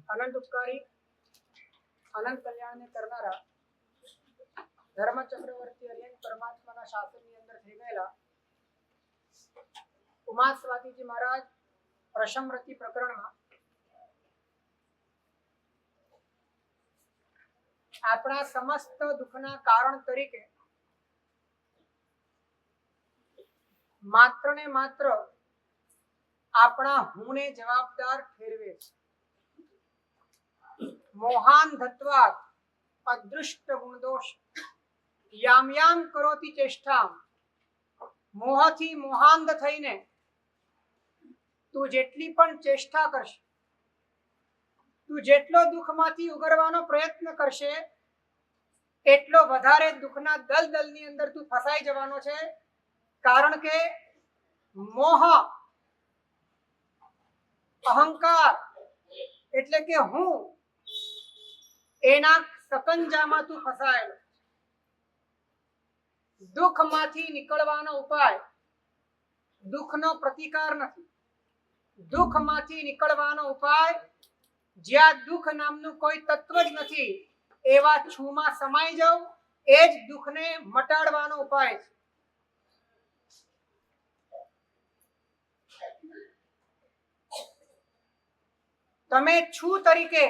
अनंत उपकारी अनंत कल्याण ने करनारा धर्म चक्रवर्ती अरियन परमात्मा शासन ની અંદર થઈ ગયેલા ઉમા સ્વાતીજી મહારાજ પ્રશમરતિ પ્રકરણમાં આપણા સમસ્ત દુઃખના કારણ તરીકે માત્ર ને માત્ર આપણા હુંને જવાબદાર ઠેરવે છે. મોહાન ધત્વાત અદૃષ્ટ ગુણદોષ યામ યામ કરોતિ ચેષ્ટા. મોહથી મોહાંધ થઈને તું જેટલી પણ ચેષ્ટા કરશે, તું જેટલો દુઃખમાંથી ઉગરવાનો પ્રયત્ન કરશે એટલો વધારે દુઃખના દલદલની અંદર તું ફસાઈ જવાનો છે. કારણ કે મોહ, અહંકાર એટલે કે હું, એના સકંજામાં તું ફસાયેલો. દુઃખમાંથી નીકળવાનો ઉપાય દુઃખનો પ્રતિકાર નથી. દુઃખમાંથી નીકળવાનો ઉપાય જ્યાં દુઃખ નામનું કોઈ તત્વ જ નથી એવા છૂમાં સમાઈ જાવ, એ જ દુઃખને મટાડવાનો ઉપાય છે. તમે છું તરીકે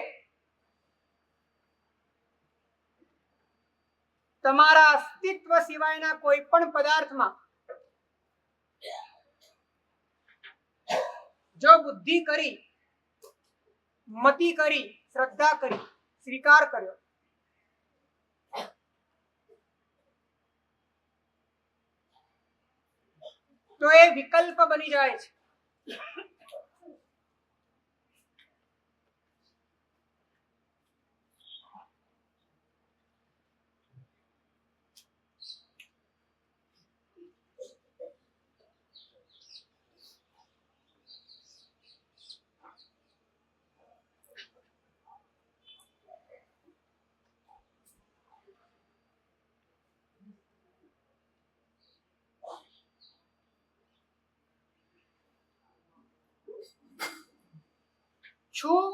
તમારા અસ્તિત્વ સિવાયના કોઈ પણ પદાર્થમાં જો બુદ્ધિ કરી, મતિ કરી, શ્રદ્ધા કરી, સ્વીકાર કર્યો, તો એ વિકલ્પ બની જાય છે. છું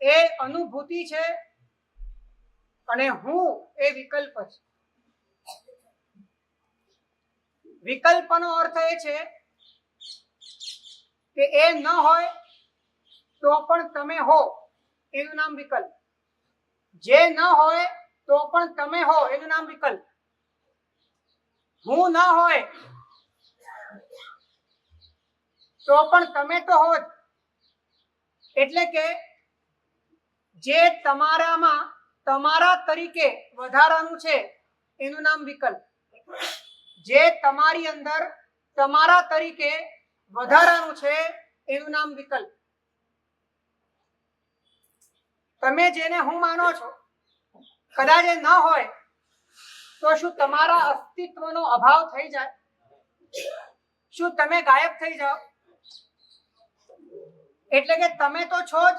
એ અનુભૂતિ છે અને હું એ વિકલ્પ છે. વિકલ્પનો અર્થ એ છે કે એ ન હોય તો પણ તમે હો, એનું નામ વિકલ્પ. જે ન હોય તો પણ તમે હો, એનું નામ વિકલ્પ. હું ન હોય તો પણ તમે તો હો જ. એટલે કે જે તમારામાં તમારા તરીકે વધારાનું છે એનું નામ વિકલ્પ. જે તમારી અંદર તમારા તરીકે વધારાનું છે એનું નામ વિકલ્પ. તમે જેને હું માનો છો કદાચ એ ન હોય તો શું તમારા અસ્તિત્વનો અભાવ થઈ જાય? શું તમે ગાયબ થઈ જાઓ? એટલે કે તમે તો છો જ.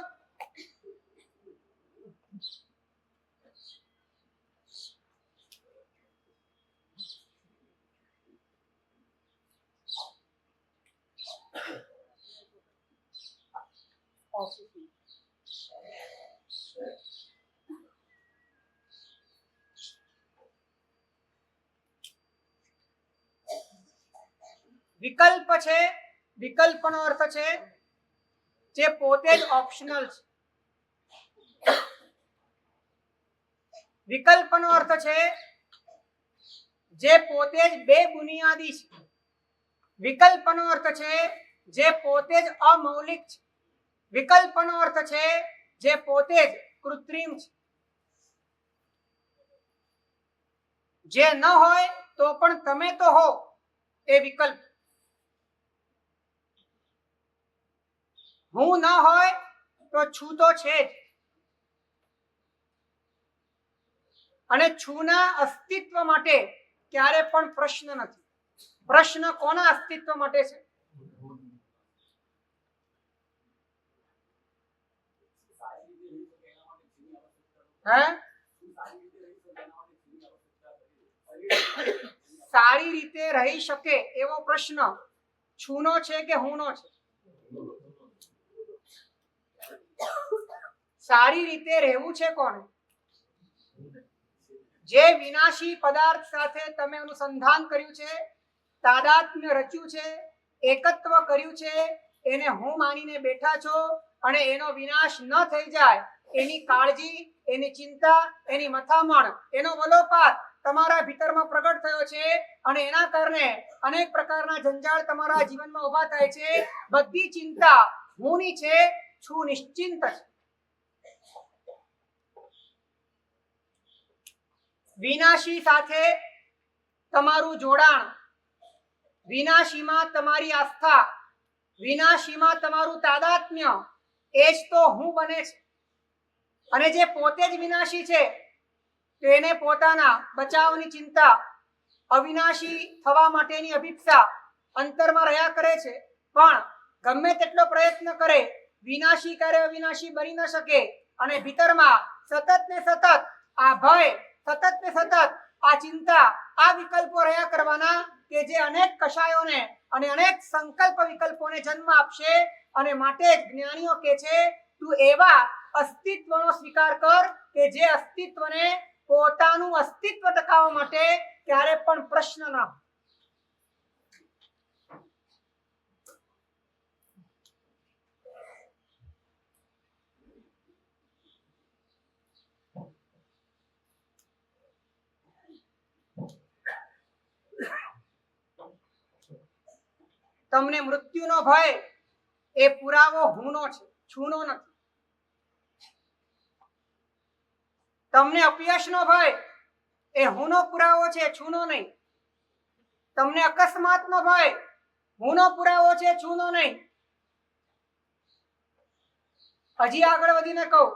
વિકલ્પ છે, વિકલ્પનો અર્થ છે જે પોતે જ ઓપ્શનલ છે. વિકલ્પનો અર્થ છે જે પોતે જ બેબુનિયાદી છે. વિકલ્પનો અર્થ છે જે પોતે જ અમૌલિક છે. વિકલ્પનો અર્થ છે જે પોતે જ કૃત્રિમ છે. જે ન હોય તો પણ તમે તો હો, એ વિકલ્પ. હું ન હોય તો છું તો છે જ. અને છુના અસ્તિત્વ માટે ક્યારે પણ પ્રશ્ન નથી. પ્રશ્ન કોના અસ્તિત્વ માટે છે? હે? સારી રીતે રહી શકે એવો પ્રશ્ન છૂનો છે કે હુંનો છે? સારી રીતે રહેવું છે કોને? જે વિનાશી પદાર્થ સાથે તમે અનુસંધાન કર્યું છે, તાદાત્મ્ય રચ્યું છે, એકત્વ કર્યું છે, એને હું માનીને બેઠા છો અને એનો વિનાશ ન થઈ જાય એની કાળજી, એની ચિંતા, એની મથામણ, એનો વલોપાત તમારા ભીતરમાં પ્રગટ થયો છે અને એના કારણે અનેક પ્રકારના જંજાળ તમારા જીવનમાં ઉભા થાય છે. બધી ચિંતા હુંની છે, છું નિશ્ચિંત છે. વિનાશી સાથે તમારું જોડાણ, વિનાશીમાં તમારી આસ્થા, વિનાશીમાં તમારું તાદાત્મ્ય, એ જ તો હું બને છે. અને જે પોતે જ વિનાશી છે તેને પોતાના બચાવની ચિંતા, અવિનાશી થવા માટેની અભિપ્સા અંતરમાં રહ્યા કરે છે, પણ ગમે તેટલો પ્રયત્ન કરે વિનાશી ક્યારે અવિનાશી બની ન શકે. અને ભીતરમાં સતત ને સતત આ ભય, સતત ને સતત આ ચિંતા, આ વિકલ્પો રહ્યા કરવાના કે જે અનેક કષાયોને અને અનેક સંકલ્પ વિકલ્પોને જન્મ આપશે. અને માટે જ જ્ઞાનીઓ કહે છે તું એવા અસ્તિત્વનો સ્વીકાર કર કે જે અસ્તિત્વને પોતાનું અસ્તિત્વ ટકાવવા માટે ક્યારે પણ પ્રશ્ન ના. તમને મૃત્યુનો ભય એ પુરાવો હુંનો છે, છૂનો નથી. તમને અપયશનો ભય એ હુંનો પુરાવો છે, છૂનો નહીં. તમને અકસ્માતનો ભય હુંનો પુરાવો છે, છૂનો નહીં. હજી આગળ વધીને કહું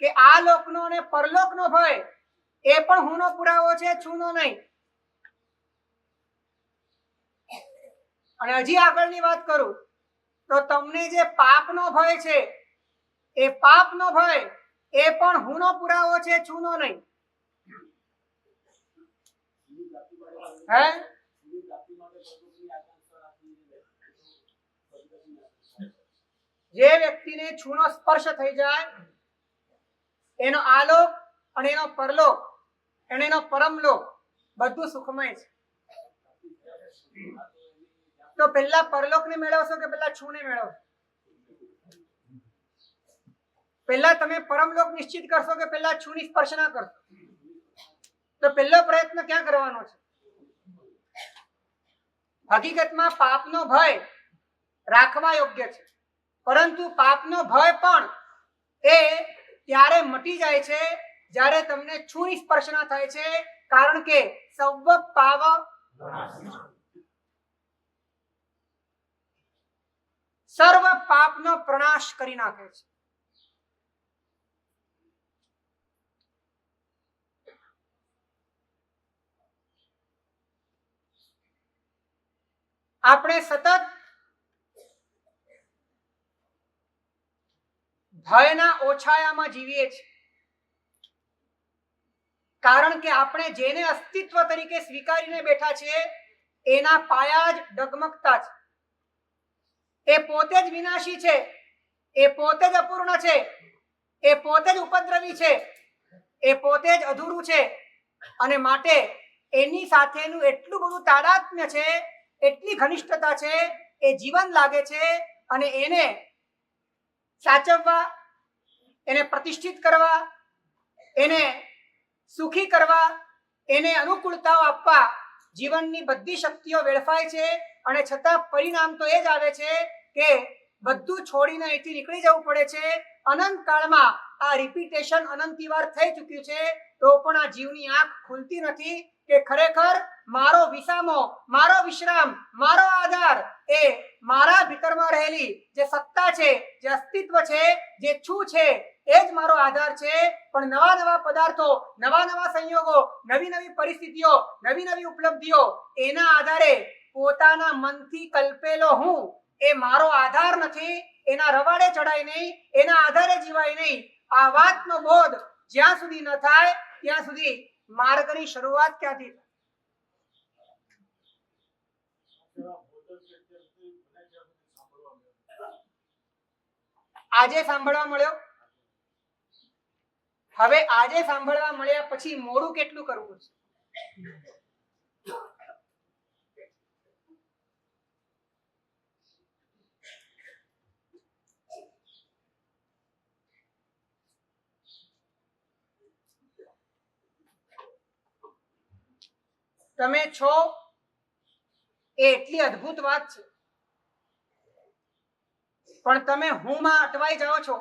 કે આ લોકનો અને પરલોકનો ભય એ પણ હુંનો પુરાવો છે, છૂનો નહીં. અને હજી આગળની વાત કરું તો તમને જે પાપનો ભય છે એ પાપનો ભય એ પણ હુંનો પુરાવો છે, છૂનો નહીં. હે જે વ્યક્તિને છૂનો સ્પર્શ થઈ જાય એનો આલોક અને એનો પરલોક અને એનો પરમલોક બધું સુખમય છે. તો પહેલા પરલોકને મેળવશો કે પહેલા છૂને મેળવશો? પહેલા તમે પરમલોક નિશ્ચિત કરશો કે પહેલા છૂની સ્પર્શ ના કરશો? તો પહેલો પ્રયત્ન ક્યાં કરવાનો છે? હકીકતમાં પાપનો ભય રાખવા યોગ્ય છે, પરંતુ પાપનો ભય પણ એ ત્યારે મટી જાય છે જ્યારે તમને છૂની સ્પર્શ ના થાય છે. કારણ કે સર્વ પાપ સર્વ પાપનો પ્રનાશ કરી નાખે છે. આપણે સતત ભયના ઓછાયામાં જીવીએ છીએ, કારણ કે આપણે જેને અસ્તિત્વ તરીકે સ્વીકારીને બેઠા છીએ એના પાયા જ ડગમગતા છે. એ પોતે જ વિનાશી છે, એ પોતે જ અપૂર્ણ છે, એ પોતે જ ઉપદ્રવી છે, એ પોતે જ અધૂરું છે. અને માટે એની સાથેનું એટલું બધું તાદાત્મ્ય છે, એટલી ઘનિષ્ઠતા છે, એ જીવન લાગે છે. અને એને સાચવવા, એને પ્રતિષ્ઠિત કરવા, એને સુખી કરવા, એને અનુકૂળતાઓ આપવા જીવનની બધી શક્તિઓ વેડફાય છે. અને છતાં પરિણામ તો એ જ આવે છે કે બધું છોડીને અહીંથી નીકળી જવું પડે છે. અનંત કાળમાં આ રિપીટેશન અનંતી વાર થઈ ચૂક્યું છે, તો પણ આ જીવની આંખ ખુલતી નથી કે ખરેખર મારો વિસામો, મારો વિશ્રામ, મારો આધાર એ મારા ભીતરમાં રહેલી જે સત્તા છે, જે અસ્તિત્વ છે, જે છું છે, એ જ મારો આધાર છે. પણ નવા નવા પદાર્થો, નવા નવા સંયોગો, નવી નવી પરિસ્થિતિઓ, નવી નવી ઉપલબ્ધિઓ એના આધારે પોતાના મનથી કલ્પેલો હું એ મારો આધાર નથી. એના રવાડે ચડાય નહીં, એના આધારે જીવાય નહીં. આ વાતનો બોધ જ્યાં સુધી ન થાય ત્યાં સુધી માર્ગની શરૂઆત ક્યાંથી થાય? આજે સાંભળવા મળ્યો હવે આજે સાંભળવા મળ્યા પછી મોડું કેટલું કરવું છે? તમે છો એ એટલી અદ્ભુત વાત છે, પણ તમે હું માં અટવાઈ જાઓ છો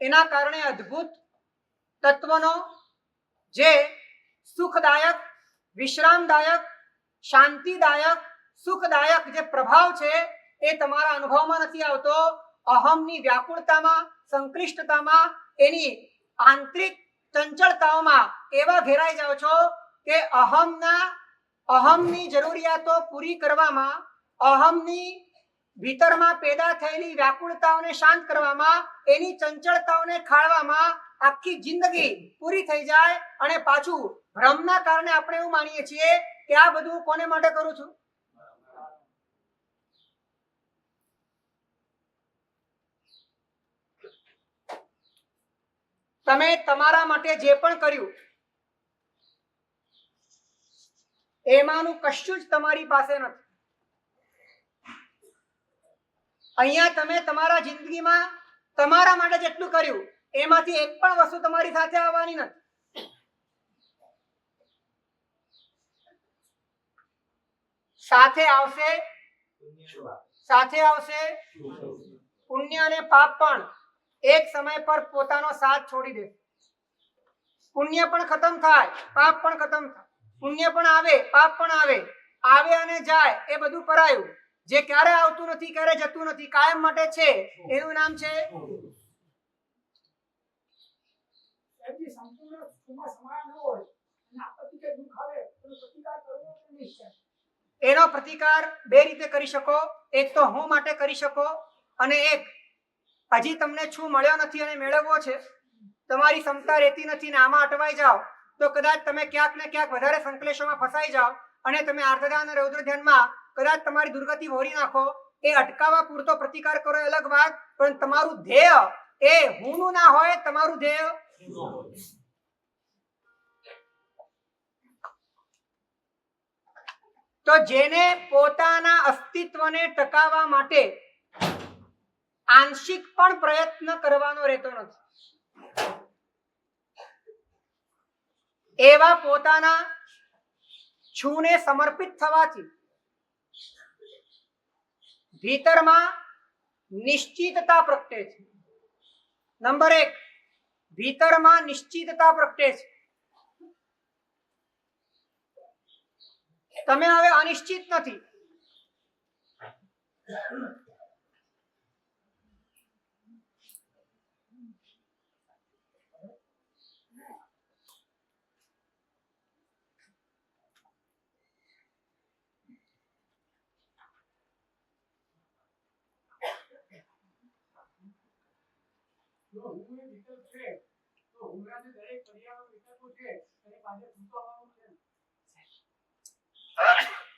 એના કારણે અદ્ભુત તત્વનો જે સુખદાયક, વિશ્રામદાયક, શાંતિદાયક, સુખદાયક જે પ્રભાવ છે એ તમારા અનુભવમાં નથી આવતો. અહમની વ્યાકુળતામાં, સંક્લિષ્ટતામાં, એની આંતરિક ચંચળતાઓમાં એવા ઘેરાઈ જાઓ છો કે અહમની જરૂરિયાતો પૂરી કરવામાં, અહમની ભીતરમાં પેદા થયેલી વ્યાકુળતાઓને શાંત કરવામાં, એની ચંચળતાઓને ખાળવામાં આખી જિંદગી પૂરી થઈ જાય અને પાછું ભ્રમના કારણે આપણે એવું માનીએ છીએ કે આ બધું કોને માટે કરું છું? તમે તમારા માટે જે પણ કર્યું એમાંનું કશું જ તમારી પાસે નથી. અહીંયા તમે તમારા જિંદગીમાં તમારા માટે જેટલું કર્યું એમાંથી એક પણ વસ્તુ તમારી સાથે આવવાની નથી. સાથે આવશે પુણ્ય અને પાપ પણ એક સમય પર પોતાનો સાથ છોડી દે. પુણ્ય પણ ખતમ થાય, પાપ પણ ખતમ થાય. પુણ્ય પણ આવે, પાપ પણ આવે અને જાય, એ બધું પરાયું. જે ક્યારે આવતું નથી, ક્યારે જતું નથી, કાયમ માટે છે, એનું નામ છે એનો પ્રતિકાર બે રીતે કરી શકો. એક તો હું માટે કરી શકો અને એક હજી તમને છું મળ્યો નથી અને મેળવવો છે, તમારી ક્ષમતા રહેતી નથી ને આમાં અટવાઈ જાઓ તો કદાચ તમે ક્યાંક ને ક્યાંક વધારે સંકલેશોમાં ફસાઈ જાઓ અને તમે આર્તધ્યાન અને રૌદ્ર ધ્યાનમાં કદાચ તમારી દુર્ગતિ વહોરી નાખો. એ અટકાવવા પૂરતો પ્રતિકાર કરો એ અલગ વાત, પણ તમારું ધ્યેય એ હુંનું ના હોય, તમારું ધ્યેય તો જેને પોતાના અસ્તિત્વને ટકાવવા માટે આંશિક પણ પ્રયત્ન કરવાનો રહેતો નથી, એવા પોતાના છૂને સમર્પિત થવાથી ભીતરમાં નિશ્ચિતતા પ્રગટે છે. નંબર 1, ભીતરમાં નિશ્ચિતતા પ્રગટે છે. તમે હવે અનિશ્ચિત નથી.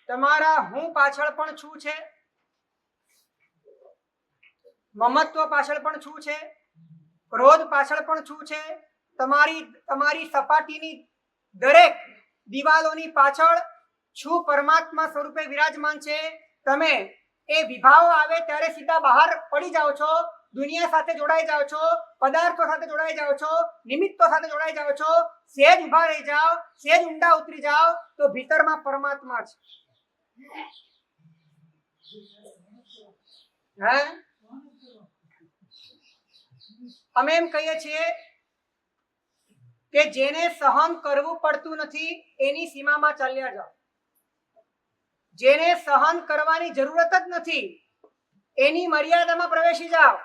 તમારા હું પાછળ પણ છું છે, મમત્વ પાછળ પણ છું છે, ક્રોધ પાછળ પણ છું છે. તમારી સપાટીની દરેક દિવાલોની પાછળ છું પરમાત્મા સ્વરૂપે વિરાજમાન છે. તમે એ વિભાવ આવે ત્યારે સીધા બહાર પડી જાઓ છો, દુનિયા સાથે જોડાઈ જાઓ છો, પદાર્થો સાથે જોડાઈ જાઓ છો, નિમિત્તો સાથે જોડાઈ જાઓ છો. સેજ ઉભા રહી જાઓ, સેજ ઊંડા ઉતરી જાઓ તો ભીતરમાં પરમાત્મા છે. અમે એમ કહીએ છીએ કે જેને સહન કરવું પડતું નથી એની સીમામાં ચાલ્યા જાઓ. જેને સહન કરવાની જરૂરત જ નથી એની મર્યાદામાં પ્રવેશી જાઓ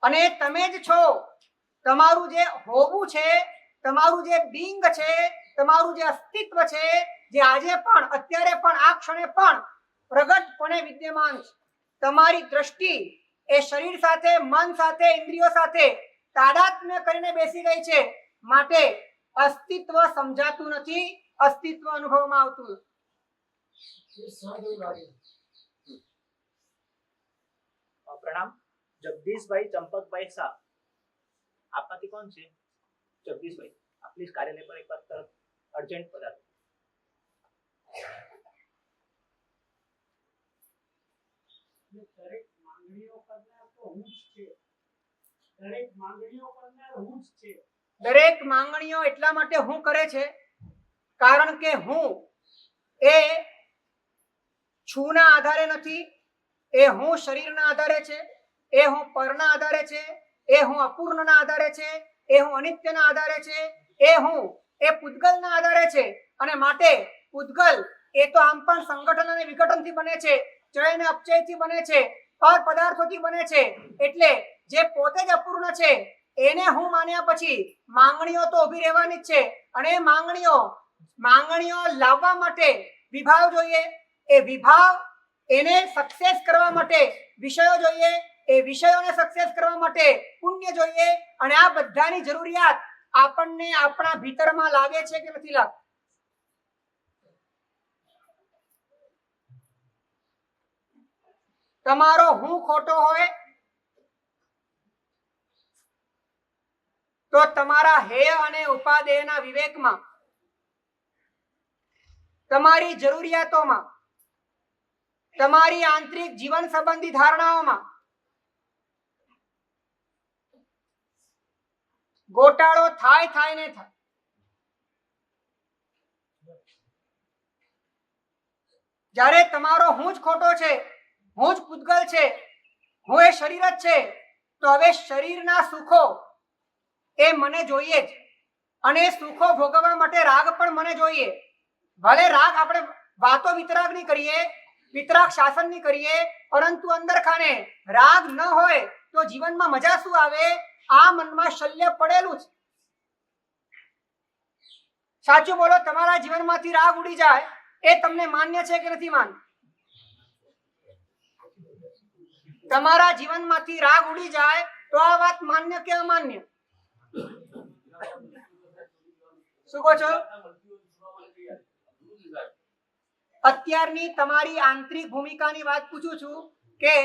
અને તમે જ છો. તમારું જે હોવું છે, તમારું જે બિંગ છે, તમારું જે અસ્તિત્વ છે, જે આજે પણ, અત્યારે પણ, આ ક્ષણે પણ પ્રગટપણે વિદ્યમાન છે. તમારી દ્રષ્ટિ એ શરીર સાથે, મન સાથે, ઇન્દ્રિયો સાથે તાદાત્મ્ય કરીને બેસી ગઈ છે, માટે અસ્તિત્વ સમજાતું નથી, અસ્તિત્વ અનુભવમાં આવતું નથી. પ્રણામ. જગદીશભાઈ ચંપકભાઈ શાહ, આપમાંથી કોણ છે? જગદીશભાઈ, આપ પ્લીઝ કાર્યાલય પર એકવાર તરત અર્જન્ટ પધારો. દરેક માંગણીઓ કરનાર તો હું જ છે. દરેક માંગણીઓ કરનાર હું જ છે. દરેક માંગણીઓ એટલા માટે હું કરે છે કારણ કે હું એ છુના આધારે નથી, એ હું શરીરના આધારે છે, એ હું પરના આધારે છે, એ હું અપૂર્ણના આધારે છે, એ હું અનિત્યના આધારે છે, એ પૂતગલના આધારે છે. અને માટે પૂતગલ એ તો આમ પણ સંગઠન અને વિઘટનથી બને છે, ચય અને અપચયથી બને છે, પર પદાર્થોથી બને છે. એટલે જે પોતે જ અપૂર્ણ છે એને હું માન્યા પછી માંગણીઓ તો ઊભી રહેવાની જ છે. અને માંગણીઓ લાવવા માટે વિભાવ જોઈએ. એ વિભાવ એને સક્સેસ કરવા માટે વિષયો જોઈએ. એ વિષયોને સક્સેસ કરવા માટે પુણ્ય જોઈએ. અને આ બધાની જરૂરિયાત આપણને આપણા ભીતરમાં લાગે છે કે નથી લાગતી? તમારો હું ખોટો હોય તો તમારા હેય અને ઉપાદેયના વિવેકમાં, તમારી જરૂરિયાતોમાં, તમારી આંતરિક જીવન સંબંધી ધારણાઓમાં ગોટાળો થાય ને થાય. જ્યારે તમારો હું જ ખોટો છે, હું જ પૂતગલ છે, હું એ શરીર જ છે, તો હવે શરીરના સુખો એ મને જોઈએ જ. અને સુખો ભોગવવા માટે રાગ પણ મને જોઈએ. ભલે રાગ આપણે વાતો વિતરાગની કરીએ, વિતરાગ શાસનની કરીએ, પરંતુ અંદર ખાને રાગ ન હોય તો જીવનમાં મજા શું આવે? આ મનમાં શલ્ય પડેલું છે. સાચું બોલો, તમારા જીવનમાંથી રાગ ઉડી જાય એ તમને માન્ય છે કે નથી માન્ય? તમારા જીવનમાંથી રાગ ઉડી જાય તો આ વાત માન્ય કે અમાન્ય? શું કહો છો? અત્યારની તમારી આંતરિક ભૂમિકાની વાત પૂછું છું કે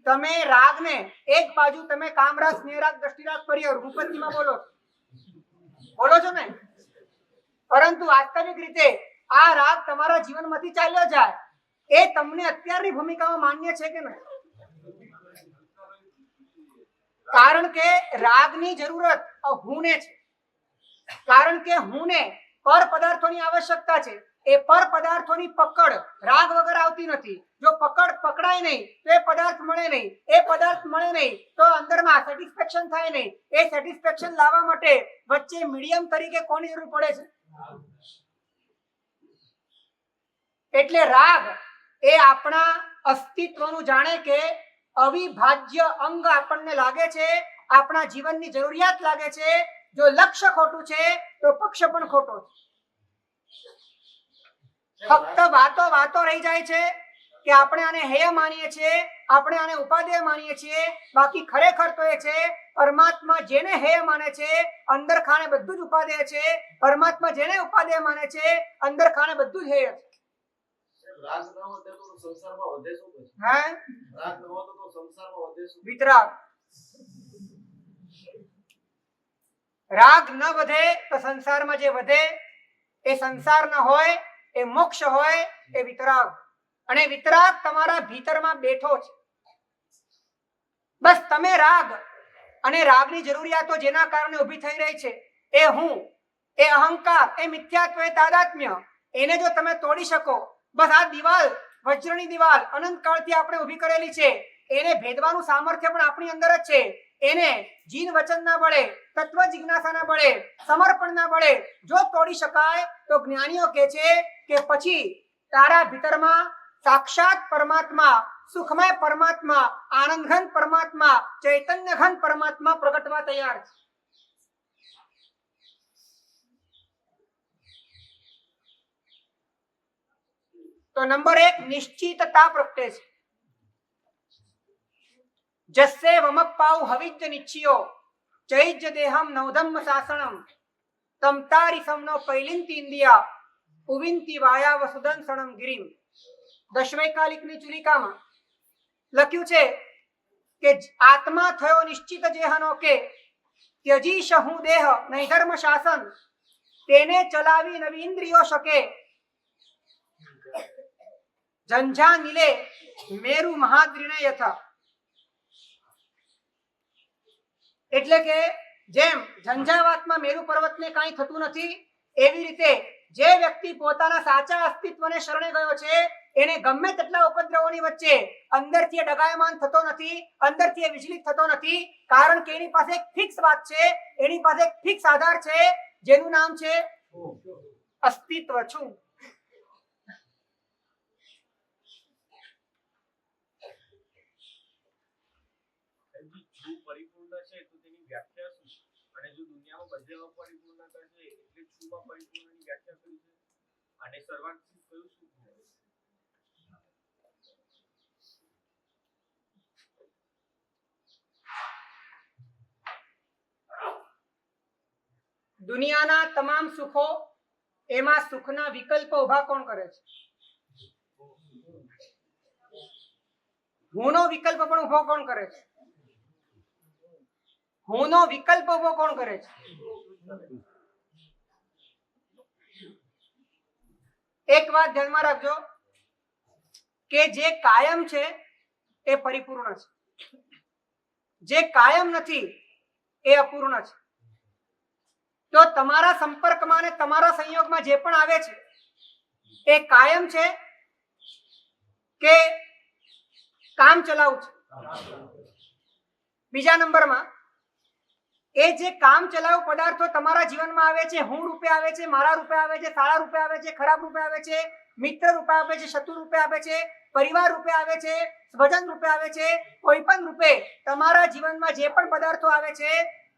તમે રાગને એક બાજુ તમે કામરાગ, સ્નેહરાગ, દ્રષ્ટિરાગ, પરિહર રૂપતિમાં બોલો છો ને, પરંતુ વાસ્તવિક રીતે આ રાગ તમારા જીવનમાંથી ચાલ્યો જાય એ તમને અત્યારની ભૂમિકામાં માન્ય છે કે નહીં? કારણ કે રાગની જરૂરત હુંને છે. કારણ કે હુંને પર પદાર્થોની આવશ્યકતા છે. એ પર પદાર્થોની પકડ રાગ વગર આવતી નથી. જો પકડાય નહીં તો એ પદાર્થ મળે નહીં. એ પદાર્થ મળે નહીં તો અંદરમાં સેટિસ્ફેક્શન થાય નહીં. એ સેટિસ્ફેક્શન લાવવા માટે વચ્ચે મીડિયમ તરીકે કોની જરૂર પડે છે? એટલે રાગ એ આપણા અસ્તિત્વનું જાણે કે અવિભાજ્ય અંગ આપણને લાગે છે, આપણા જીવનની જરૂરિયાત લાગે છે. જો લક્ષ્ય ખોટું છે તો પક્ષ પણ ખોટો છે. ફક્ત વાતો રહી જાય છે કે આપણે આને હેય માનીએ છીએ, આપણે આને ઉપાદેય માનીએ છીએ. બાકી ખરેખર તો એ છે પરમાત્મા જેને હેય માને છે અંદર ખાને બધું જ ઉપાદેય છે. પરમાત્મા જેને ઉપાદેય માને છે અંદર ખાને બધું જ હેય છે. રાગ ન હોય તો સંસારમાં વધે શું? હે? રાગ ન હોય તો સંસારમાં વધે શું? વિતરાગ. રાગ ન વધે તો સંસારમાં જે વધે એ સંસાર ન હોય, એ મોક્ષ હોય, એ વિતરાગ. અને વિતરાગ તમારા ભીતરમાં બેઠો છે. બસ તમે રાગ અને રાગની જરૂરિયાતો જેના કારણે ઊભી થઈ રહી છે એ હું, એ અહંકાર, એ મિથ્યાત્વ, એ તાદાત્મ્ય, એને જો તમે તોડી શકો, બસ આ દિવાલ, વજ્રની દિવાલ અનંત કાળથી આપણે ઊભી કરેલી છે, એને ભેદવાનું સામર્થ્ય પણ આપણી અંદર જ છે. એને જીન વચનના બળે, તત્વ જિજ્ઞાસાના બળે, સમર્પણના બળે જો તોડી શકાય તો જ્ઞાનીઓ કહે છે કે પછી તારા ભીતરમાં સાક્ષાત પરમાત્મા, સુખમય પરમાત્મા, આનંદઘન પરમાત્મા, ચૈતન્યઘન પરમાત્મા પ્રગટવા તૈયાર છે. તો નંબર 1 નિશ્ચિતતા પ્રગટે છે. જસ્સે વમપ્પાઉ હવિજ્જ નિશ્ચયો ચૈજ્ય દેહમ નવધમ્મ શાસનમ તમતારી સમનો પૈલિંતી ઇન્દિયા ઉવિંતી વાયા વસુદંસણમ ગિરિમ. દશમૈકાલિકની ચુલિકામાં લખ્યું છે કે આત્મા થયો નિશ્ચિત જેહનો કે ત્યજીશ હું દેહ નહીં ધર્મ શાસન તેને ચલાવી નવી ઇન્દ્રિયો શકે ઝંઝા નીલે મેરુ મહાદ્રિને યથા એટલે કે જેમ ઝંઝાવાતમાં મેરુ પર્વતને કાંઈ થતું નથી એવી રીતે જે વ્યક્તિ પોતાના સાચા અસ્તિત્વને શરણે ગયો છે એને ગમે તેટલા ઉપદ્રવોની વચ્ચે અંદરથી ડગાયમાન થતો નથી, અંદરથી વિચલિત થતો નથી, કારણ કે એની પાસે એક ફિક્સ વાત છે, એની પાસે એક ફિક્સ આધાર છે જેનું નામ છે અસ્તિત્વ છું. પરિપૂર્ણ છે તો તેની વ્યાખ્યા શું અને જો દુનિયામાં બધે અપરિપૂર્ણતા છે એટલે છુમાં પરિપૂર્ણની વ્યાખ્યા કરી છે અને સર્વાંગી કયું શું છે? દુનિયાના તમામ સુખો એમાં સુખના વિકલ્પો ઉભા કોણ કરે છે? હુંનો વિકલ્પ પણ ઉભો કોણ કરે છે? હુંનો વિકલ્પ ઉભો કોણ કરે છે? એક વાત ધ્યાનમાં રાખજો કે જે કાયમ છે એ પરિપૂર્ણ છે, જે કાયમ નથી એ અપૂર્ણ છે. તો તમારા સંપર્કમાં અને તમારા સંયોગમાં જે પણ આવે છે એ કાયમ છે કે કામ ચલાઉ છે? બીજા નંબરમાં એ જે કામ ચલાઉ પદાર્થો તમારા જીવનમાં આવે છે, હું રૂપે આવે છે, મારા રૂપે આવે છે, સારા રૂપે આવે છે, ખરાબ રૂપે આવે છે, મિત્ર રૂપે આવે છે, શત્રુ રૂપે આવે છે, પરિવાર રૂપે આવે છે, સ્વજન રૂપે આવે છે, કોઈ પણ રૂપે તમારા જીવનમાં જે પણ પદાર્થો આવે છે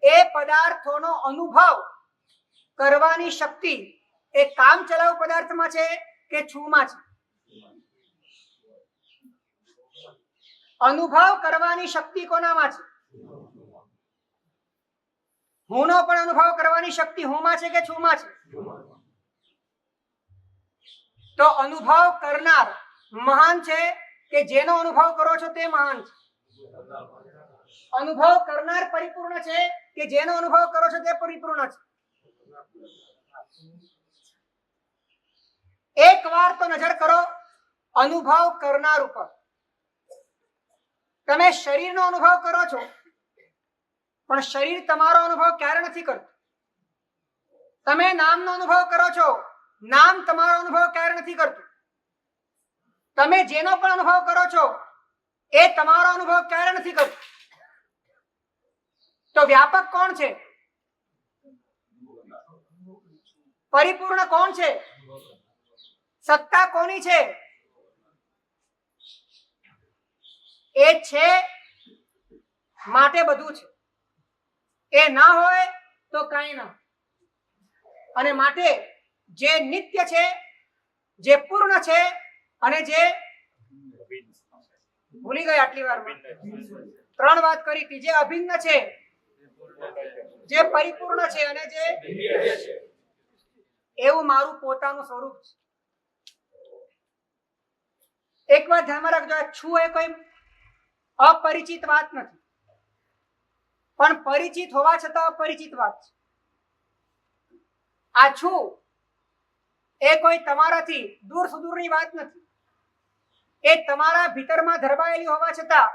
એ પદાર્થોનો અનુભવ કરવાની શક્તિ એ કામ ચલાઉ પદાર્થમાં છે કે છુમાં છે? અનુભવ કરવાની શક્તિ કોનામાં છે? હુંનો પણ અનુભવ કરવાની શક્તિ હુંમાં છે કે છુમાં છે? તો અનુભવ કરનાર મહાન છે કે જેનો અનુભવ કરો છો તે મહાન છે? અનુભવ કરનાર પરિપૂર્ણ છે કે જેનો અનુભવ કરો છો તે પરિપૂર્ણ છે? એક વાર તો નજર કરો અનુભવ કરનાર ઉપર. તમે શરીરનો અનુભવ કરો છો પણ શરીર તમારો અનુભવ ક્યારે નથી કરતું. તમે નામનો અનુભવ કરો છો, નામ તમારો અનુભવ ક્યારે નથી કરતું. તમે જેનો પણ અનુભવ કરો છો એ તમારો અનુભવ ક્યારે નથી કરતું. તો વ્યાપક કોણ છે? પરિપૂર્ણ કોણ છે? સત્તા કોની છે? એ છે માટે બધું છે, એ ના હોય તો કાંઈ ના. અને માટે જે નિત્ય છે, જે પૂર્ણ છે અને જે ભૂલી ગયા આટલી વારમાં 3 વાત કરી હતી, જે અભિન્ન છે, જે પરિપૂર્ણ છે અને જે એવું મારું પોતાનું સ્વરૂપ છે. એક વાત ધ્યાનમાં રાખજો, છું એ કોઈ અપરિચિત વાત નથી, પણ પરિચિત હોવા છતાં અપરિચિત વાત છે. આ છું એ કોઈ તમારાથી દૂર સુદૂરની વાત નથી, એ તમારા ભીતરમાં ધરબાયેલી હોવા છતાં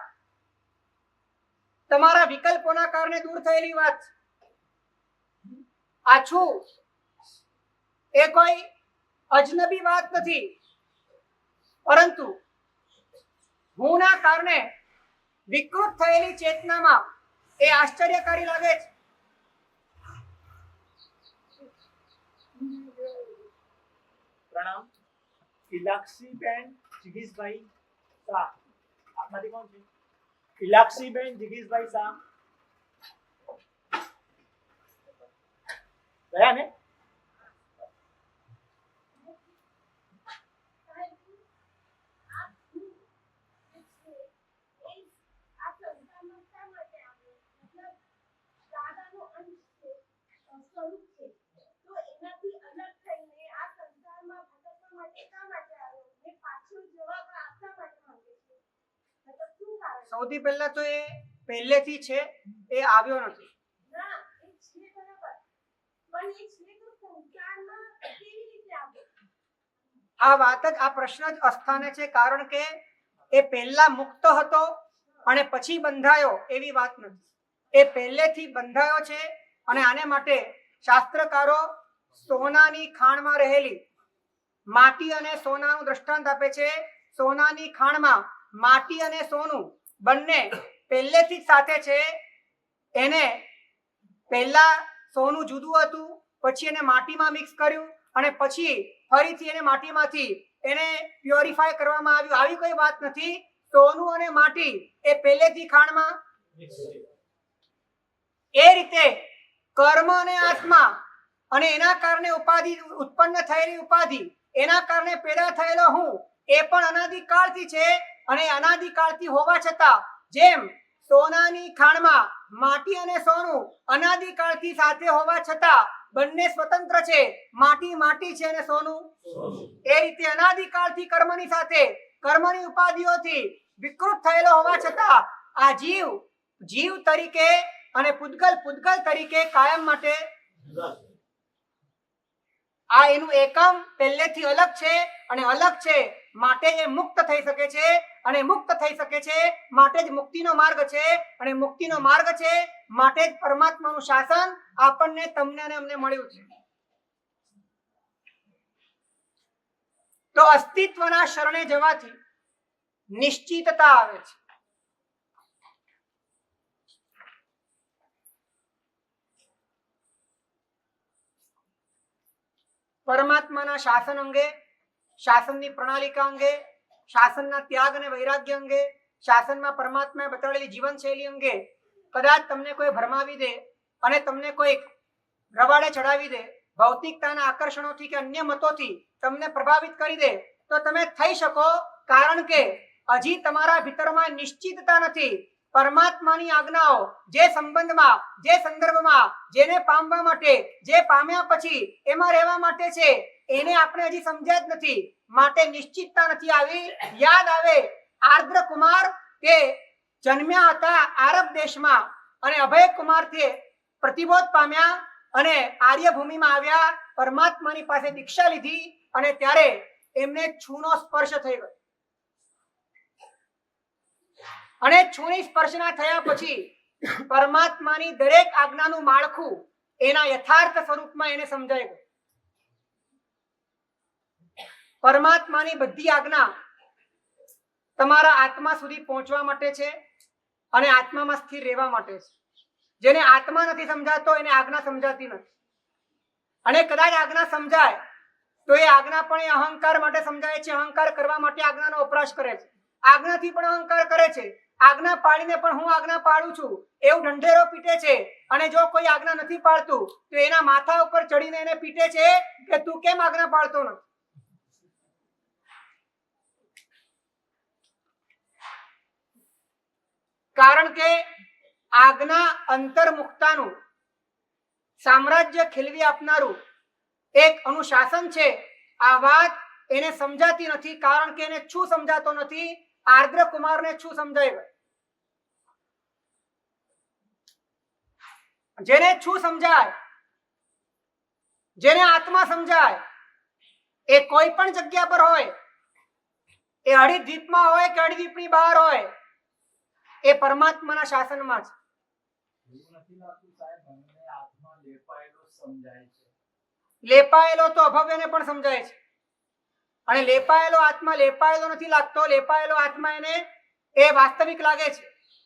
તમારા વિકલ્પોના કારણે દૂર થયેલી વાત છે. આ છું એ કોઈ અજનબી વાત નથી, પરંતુ હુંના કારણે વિકૃત થયેલી ચેતનામાં એ આશ્ચર્યકારી લાગે છે. પ્રણામ. ઇલાક્ષીબેન જિગીશભાઈ શાહ, આપમાંથી કોણ છે? ઇલાક્ષીબેન જિગીશભાઈ શાહ ગયા ને? સૌથી પહેલા તો એ પહેલેથી છે, એ આવ્યો નથી. પણ એ છે તો સંસારમાં કેવી રીતે આવે? આ વાત જ, આ પ્રશ્ન જ અસ્થાને છે, કારણ કે એ પહેલા મુક્ત હતો અને પછી બંધાયો એવી વાત નથી. એ પહેલેથી બંધાયો છે. અને આને માટે શાસ્ત્રકારો સોનાની ખાણમાં રહેલી માટી અને સોનાનું દ્રષ્ટાંત આપે છે. સોનાની ખાણમાં માટી અને સોનું બંને પહેલેથી જ સાથે છે. એને પહેલા સોનું જુદું હતું, પછી એને માટીમાં મિક્સ કર્યું અને પછી ફરીથી એને માટીમાંથી એને પ્યોરિફાય કરવામાં આવ્યું. આવી કોઈ વાત નથી. સોનું અને માટી એ પહેલેથી ખાણમાં. એ રીતે કર્મ અને આત્મા અને એના કારણે ઉપાધિ ઉત્પન્ન થયેલી ઉપાધિ, એના કારણે પેદા થયેલો હું, એ પણ અનાદિકાળથી છે. અને અનાદિકાળથી હોવા છતાં જેમ સોનાની ખાણમાં માટી અને સોનું અનાદિકાળથી સાથે હોવા છતાં બંને સ્વતંત્ર છે, માટી માટી છે અને સોનું, એ રીતે અનાદિકાળથી કર્મની સાથે કર્મની ઉપાધિઓથી વિકૃત થયેલો હોવા છતાં આ જીવ જીવ તરીકે અને પૂતગલ પૂતગલ તરીકે કાયમ માટે આ એનું એકમ પહેલેથી અલગ છે. અને અલગ છે માટે એ મુક્ત થઈ શકે છે. અને મુક્ત થઈ શકે છે માટે જ મુક્તિનો માર્ગ છે. અને મુક્તિનો માર્ગ છે માટે જ પરમાત્માનું શાસન આપણને, તમને અને અમને મળ્યું છે. તો અસ્તિત્વના શરણે જવાથી નિશ્ચિતતા આવે છે. પરમાત્માના શાસન અંગે, શાસનની પ્રણાલિકા અંગે, શાસનના ત્યાગ અને વૈરાગ્ય અંગે, શાસનમાં પરમાત્માએ બતાવેલી જીવનશૈલી અંગે કદાચ તમને કોઈ ભરમાવી દે અને તમને કોઈ રવાડે ચડાવી દે, ભૌતિકતાના આકર્ષણોથી કે અન્ય મતોથી તમને પ્રભાવિત કરી દે, તો તમે થઈ શકો, કારણ કે હજી તમારા ભીતરમાં નિશ્ચિતતા નથી. પરમાત્માની આજ્ઞાઓ જે સંબંધમાં, જે સંદર્ભમાં, જેને પામવા માટે, જે પામ્યા પછી એમાં રહેવા માટે છે, એને આપણે હજી સમજ્યા જ નથી. માટે નિશ્ચિતતા નથી આવી. યાદ આવે આર્દ્ર કુમાર કે જન્મ્યા હતા આરબ દેશમાં અને અભય કુમારથી પ્રતિબોધ પામ્યા અને આર્યભૂમિમાં આવ્યા, પરમાત્માની પાસે દીક્ષા લીધી અને ત્યારે એમને છૂનો સ્પર્શ થઈ ગયો. અને છૂની સ્પર્શના થયા પછી પરમાત્માની દરેક આજ્ઞાનું માળખું એના યથાર્થ સ્વરૂપમાં એને સમજાય ગયું. પરમાત્માની બધી આજ્ઞા તમારા આત્મા સુધી પહોંચવા માટે છે અને આત્મામાં સ્થિર રહેવા માટે છે. જેને આત્મા નથી સમજાતો એને આજ્ઞા સમજાતી નથી. અને કદાચ આજ્ઞા સમજાય તો એ આજ્ઞા પણ એ અહંકાર માટે સમજાય છે. અહંકાર કરવા માટે આજ્ઞાનો વપરાશ કરે છે. આજ્ઞાથી પણ અહંકાર કરે છે. આજ્ઞા પાડીને પણ હું આજ્ઞા પાડું છું એવું ઢંઢેરો પીટે છે. અને જો કોઈ આજ્ઞા નથી પાડતું તો એના માથા ઉપર ચડીને એને પીટે છે કે તું કેમ આજ્ઞા પાડતો નથી. કારણ કે આજ્ઞા અંતર્મુક્તાનું સામ્રાજ્ય ખીલવી આપનારું એક અનુશાસન છે. આ વાત એને સમજાતી નથી, કારણ કે એને શું સમજાતો નથી. આર્દ્ર કુમારને શું સમજાય? જેને શું સમજાય, જેને આત્મા સમજાય, એ કોઈ પણ જગ્યા પર હોય, એ હરિદ્વીપમાં હોય કે હરિદ્વીપની બહાર હોય, એ પરમાત્માના શાસનમાં છે. લેપાયેલો તો અભવ્યને પણ સમજાય છે. અને લેપાયેલો આત્મા લેપાયેલો નથી લાગતો. લેપાયેલો આત્મા એને એ વાસ્તવિક લાગે છે.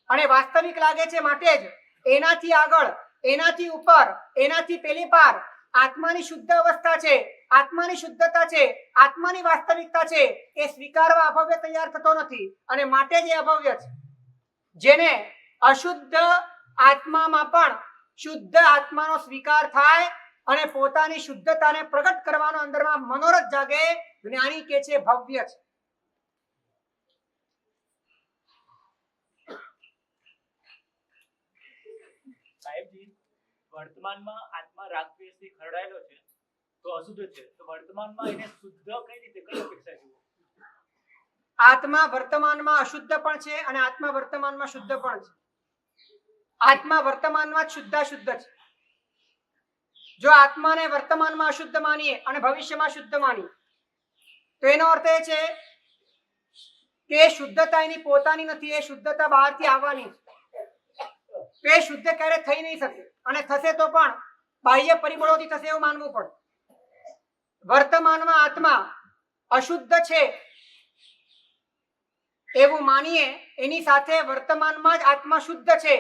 અને વાસ્તવિક લાગે છે માટે જ એનાથી આગળ, એનાથી ઉપર, એનાથી પેલી પાર આત્માની શુદ્ધ અવસ્થા છે, આત્માની શુદ્ધતા છે, આત્માની વાસ્તવિકતા છે, એ સ્વીકારવા અભવ્ય તૈયાર થતો નથી. અને માટે જ એ અભવ્ય છે. જેને અશુદ્ધ આત્મામાં પણ શુદ્ધ આત્માનો સ્વીકાર થાય અને પોતાની શુદ્ધતાને પ્રગટ કરવાનો અંદરમાં મનોરથ જાગે, જ્ઞાની કે છે ભવ્ય છે. સાહેબજી, વર્તમાનમાં આત્મા રાગ દ્વેષથી ખરડાયેલો છે તો અશુદ્ધ છે, તો વર્તમાનમાં એને શુદ્ધ કઈ રીતે, કઈ અપેક્ષા જુઓ? આત્મા વર્તમાનમાં અશુદ્ધ પણ છે અને આત્મા વર્તમાનમાં શુદ્ધ પણ છે. આત્મા વર્તમાનમાં શુદ્ધાશુદ્ધ છે. જો આત્માને વર્તમાનમાં અશુદ્ધ માનીએ અને ભવિષ્યમાં શુદ્ધ માનીએ તો એનો અર્થ એ છે કે એ શુદ્ધતા એની પોતાની નથી, એ શુદ્ધતા બહારથી આવવાની છે. તો એ શુદ્ધ ક્યારે થઈ નહીં શકે, અને થશે તો પણ બાહ્ય પરિબળોથી થશે એવું માનવું પડે. વર્તમાનમાં આત્મા અશુદ્ધ છે એવું માનીએ, એની સાથે વર્તમાનમાં જ આત્મા શુદ્ધ છે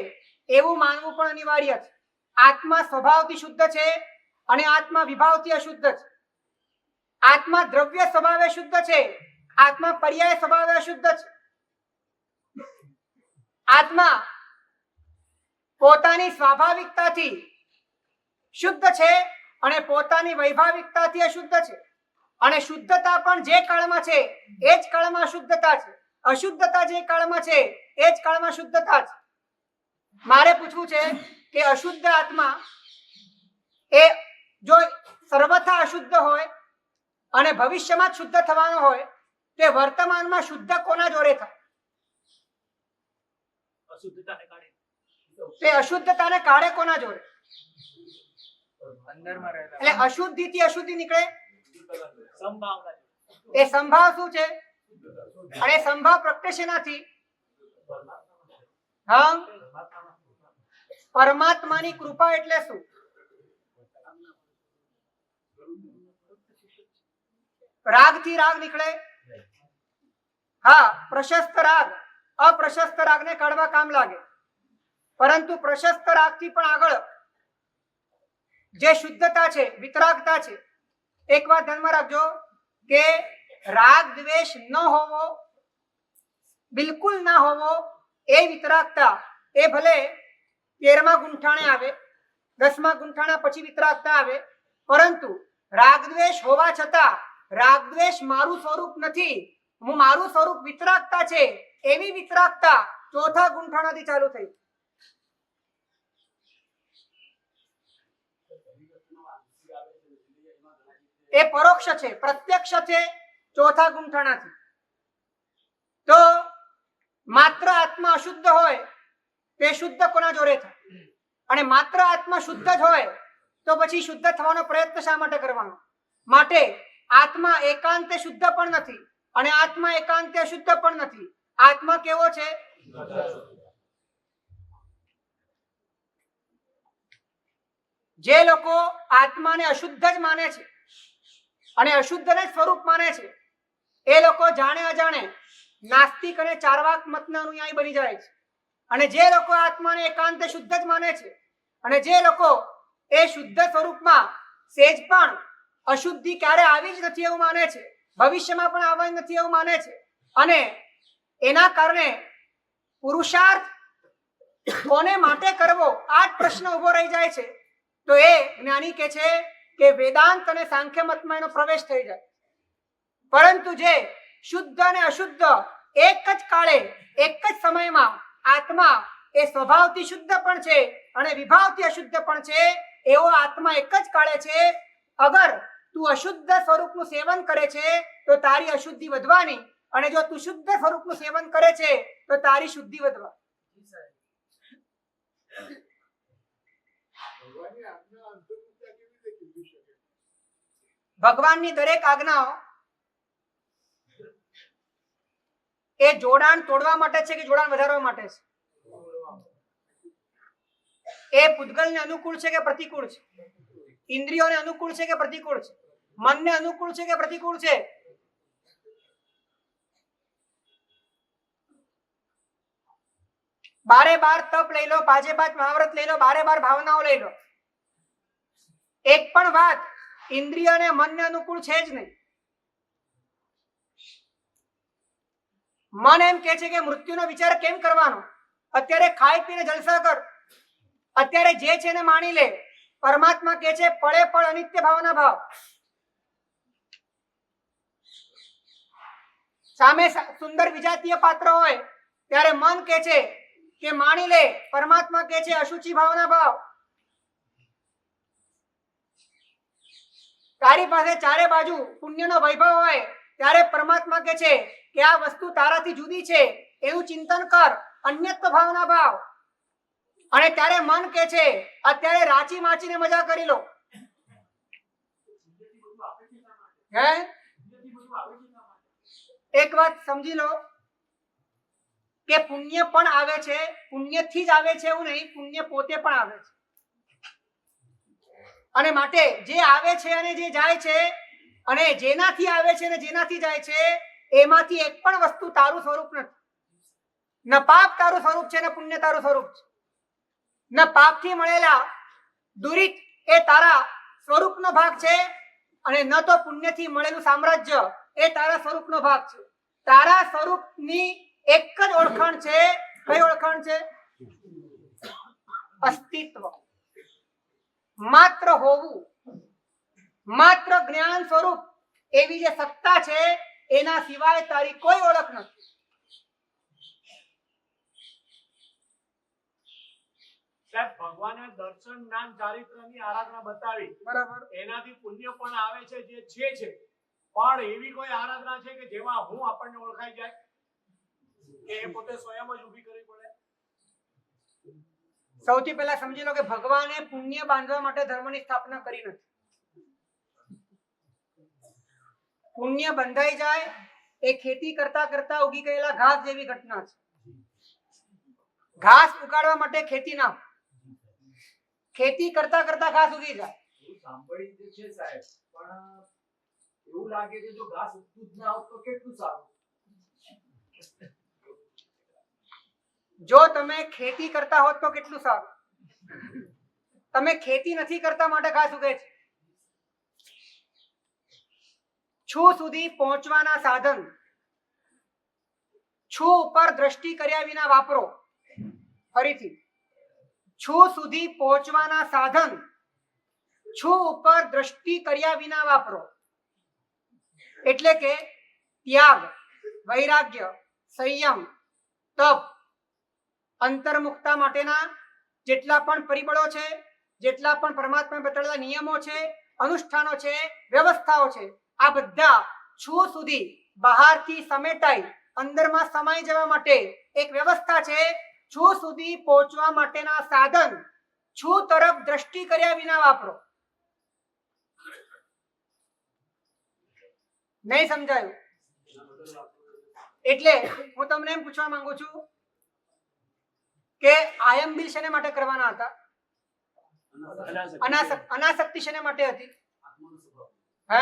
એવું માનવું પણ અનિવાર્ય છે. આત્મા સ્વભાવથી શુદ્ધ છે અને આત્મા વિભાવથી અશુદ્ધ છે. આત્મા દ્રવ્ય સ્વભાવે શુદ્ધ છે, આત્મા પર્યાય સ્વભાવે અશુદ્ધ છે. આત્મા પોતાની સ્વાભાવિકતાથી શુદ્ધ છે અને પોતાની વૈભાવિકતાથી અશુદ્ધ છે. અને શુદ્ધતા પણ જે કાળમાં છે એ જ કાળમાં અશુદ્ધતા છે, અશુદ્ધતા જે કાળમાં છે એ જ કાળમાં શુદ્ધતા છે. મારે પૂછવું છે કે અશુદ્ધ આત્મા એ જો સર્વથા અશુદ્ધ હોય અને ભવિષ્યમાં જ શુદ્ધ થવાનો હોય તે વર્તમાનમાં શુદ્ધ કોના જોડે થાય? અશુદ્ધતાને કારણે તે અશુદ્ધતાને કાઢે કોના જોડે? અંદરમાં રહેલા એટલે અશુદ્ધિથી અશુદ્ધિ નીકળે. સંભાવના એ સંભાવ શું છે? અને સંભાવ પ્રગટે શેનાથી? હા, પરમાત્માની કૃપા. એટલે શું? રાગથી રાગ નીકળે. હા, પ્રશસ્ત રાગ અપ્રશસ્ત રાગને કાઢવા કામ લાગે, પરંતુ પ્રશસ્ત રાગથી પણ આગળ જે શુદ્ધતા છે, વિતરાગતા છે. એક વાત ધ્યાનમાં રાખજો કે રાગ દ્વેષ ન હોવો, બિલકુલ ના હોવો, એ વિતરાગતા એ ભલે 13મા ગુંઠાણે આવે, 10મા ગુંઠાણા પછી વિતરાગતા આવે, પરંતુ રાગ દ્વેષ હોવા છતાં રાગ દ્વેષ મારું સ્વરૂપ નથી, હું મારું સ્વરૂપ વિતરાગતા છે, એવી વિતરાગતા 4થા ગુંઠાણાથી ચાલુ થઈ. એ પરોક્ષ છે, પ્રત્યક્ષ છે 4થા ગુંઠાણાથી. તો માત્ર આત્મા અશુદ્ધ હોય તે શુદ્ધ કોના જોડે થાય? અને માત્ર આત્મા શુદ્ધ જ હોય તો પછી શુદ્ધ થવાનો પ્રયત્ન શા માટે કરવાનો? માટે આત્મા એકાંતે શુદ્ધ પણ નથી અને આત્મા એકાંતે અશુદ્ધ પણ નથી. આત્મા કેવો છે? જે લોકો આત્માને અશુદ્ધ જ માને છે અને અશુદ્ધને સ્વરૂપ માને છે એ લોકો જાણે અજાણે નાસ્તિક અને ચાર્વાક મતના અનુયાયી બની જાય છે. અને જે લોકો આત્માને એકાંતે શુદ્ધ જ માને છે અને જે લોકો એ શુદ્ધ સ્વરૂપમાં સેજ પણ અશુદ્ધિ ક્યારે આવી જ નથી એવું માને છે, ભવિષ્યમાં પણ આવવાની નથી એવું માને છે, અને એના કારણે પુરુષાર્થ કોને માટે કરવો આ જ પ્રશ્ન ઉભો રહી જાય છે. તો એ જ્ઞાની કહે છે કે વેદાંત અને સાંખ્ય મતમાં એનો પ્રવેશ થઈ જાય. પરંતુ જે શુદ્ધ અને અશુદ્ધ એક જ કાળે એક જ સમયમાં આત્મા એ સ્વભાવથી શુદ્ધ પણ છે અને વિભાવથી અશુદ્ધ પણ છે, એવો આત્મા એક જ કાળે છે. અગર તું અશુદ્ધ સ્વરૂપનું સેવન કરે છે તો તારી અશુદ્ધિ વધવાની, અને જો તું શુદ્ધ સ્વરૂપનું સેવન કરે છે તો તારી શુદ્ધિ વધવા. ભગવાનની દરેક આજ્ઞાઓ એ જોડાણ તોડવા માટે છે કે જોડાણ વધારવા માટે છે? એ પૂતગલને અનુકૂળ છે કે પ્રતિકૂળ છે? ઇન્દ્રિયોને અનુકૂળ છે કે પ્રતિકૂળ છે? મનને અનુકૂળ છે કે પ્રતિકૂળ છે? બારે બાર તપ લઈ લો, પાંચે પાંચ મહાવ્રત લઈ લો, બારે બાર ભાવનાઓ લઈ લો, એક પણ વાત ઇન્દ્રિય અને મનને અનુકૂળ છે જ નહીં. મન એમ કે છે કે મૃત્યુનો વિચાર કેમ કરવાનો, અત્યારે ખાઈ પીને જલસા કર, અત્યારે જે છે એને માણી લે. પરમાત્મા કે છે પળે પળ અનિત્ય ભાવના ભાવ. સામે સુંદર વિજાતીય પાત્ર હોય ત્યારે મન કે છે કે માણી લે, પરમાત્મા કે છે અશુચિ ભાવના ભાવ. તારી પાસે ચારે બાજુ પુણ્યનો વૈભવ હોય ત્યારે પરમાત્મા કે છે કે આ વસ્તુ તારાથી જુદી છે એવું ચિંતન કર, અન્યત્વ ભાવના ભાવ. અને ત્યારે મન કે છે અત્યારે રાચી માચીને મજા કરી લો, હે પુણ્યથી બધું આવે છે શા માટે? એક વાત સમજી લો કે પુણ્ય પણ આવે છે, પુણ્યથી જ આવે છે એવું નહીં, પુણ્ય પોતે પણ આવે છે. અને માટે જે આવે છે અને જે જાય છે, અને જેનાથી આવે છે અને જેનાથી જાય છે, એમાંથી એક પણ વસ્તુ તારું સ્વરૂપ નથી. ન પાપ તારું સ્વરૂપ છે, ન પુણ્ય તારું સ્વરૂપ છે. ન પાપથી મળેલા દુરિત એ તારા સ્વરૂપનો ભાગ છે, અને ન તો પુણ્યથી મળેલું સામ્રાજ્ય એ તારા સ્વરૂપનો ભાગ છે. તારા સ્વરૂપની એક જ ઓળખાણ છે. કઈ ઓળખાણ છે? અસ્તિત્વ. માત્ર હોવું, માત્ર જ્ઞાન સ્વરૂપ એવી જે સત્તા છે, એના સિવાય તારી કોઈ ઓળખ નથી. સાહેબ, ભગવાને દર્શન, જ્ઞાન, ચારિત્રની આરાધના બતાવી, બરાબર. એનાથી પુણ્ય પણ આવે છે, જે છે. પણ એવી કોઈ આરાધના છે કે જેમાં હું આપણને ઓળખાઈ જાય, કે એ પોતે સ્વયં જ ઊભી કરવી પડે? સૌથી પહેલા સમજી લો કે ભગવાને પુણ્ય બાંધવા માટે ધર્મની સ્થાપના કરી નથી. પુણ્ય બંધાઈ જાય એ ખેતી કરતા કરતા ઉગી ગયેલા ઘાસ જેવી ઘટના છે. ઘાસ ઉગાડવા માટે ખેતી ના, ખેતી કરતા કરતા ઘાસ ઉગી જાય. એવું સાંભળી તો છે સાહેબ, પણ એવું લાગે કે જો ઘાસ ઉગતું જ ના હોત તો કેટલું સારું. જો તમે ખેતી કરતા હોત તો કેટલું સારું. તમે ખેતી નથી કરતા માટે ઘાસ ઉગે છે. છું સુધી પહોંચવાના સાધન છું ઉપર દ્રષ્ટિ કર્યા વિના વાપરો. ફરીથી, છું સુધી પહોંચવાના સાધન છું ઉપર દ્રષ્ટિ કર્યા વિના વાપરો. એટલે કે ત્યાગ, વૈરાગ્ય, સંયમ, તપ, અંતર્મુક્તા માટેના જેટલા પણ પરિબળો છે, જેટલા પણ પરમાત્માએ બતાવેલા નિયમો છે, અનુષ્ઠાનો છે, વ્યવસ્થાઓ છે, આ બધા છું સુધી બહારથી સમેટાઈ અંદરમાં સમાઈ જવા માટે એક વ્યવસ્થા છે. છું સુધી પહોંચવા માટેના સાધન છું તરફ દ્રષ્ટિ કર્યા વિના વાપરો. નહીં સમજાયું? એટલે હું તમને એમ પૂછવા માંગુ છું કે આયમ બિલ શેને માટે કરવાના હતા? અનાસક્તિ શેને માટે હતી? હે,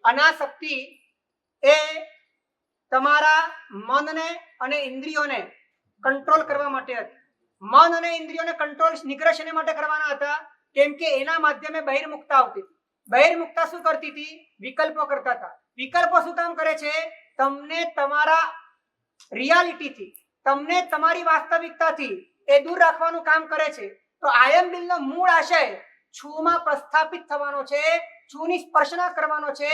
અનાસક્તિ એ તમારા મનને અને ઇન્દ્રિયોને કંટ્રોલ કરવા માટે હતી. મન અને ઇન્દ્રિયોને કંટ્રોલ, નિગ્રહ શેને માટે કરવાના હતા? કેમ કે એના માધ્યમે બહિર્મુક્તા આવતી. બહિર્મુક્તા શું કરતી હતી? વિકલ્પો કરતા હતા. વિકલ્પો શું કામ કરે છે? તમને તમારા રિયાલિટીથી, તમને તમારી વાસ્તવિકતાથી એ દૂર રાખવાનું કામ કરે છે. તો આયમ બિલનો મૂળ આશય છુમાં પ્રસ્થાપિત થવાનો છે, છુની સ્પર્શના કરવાનો છે,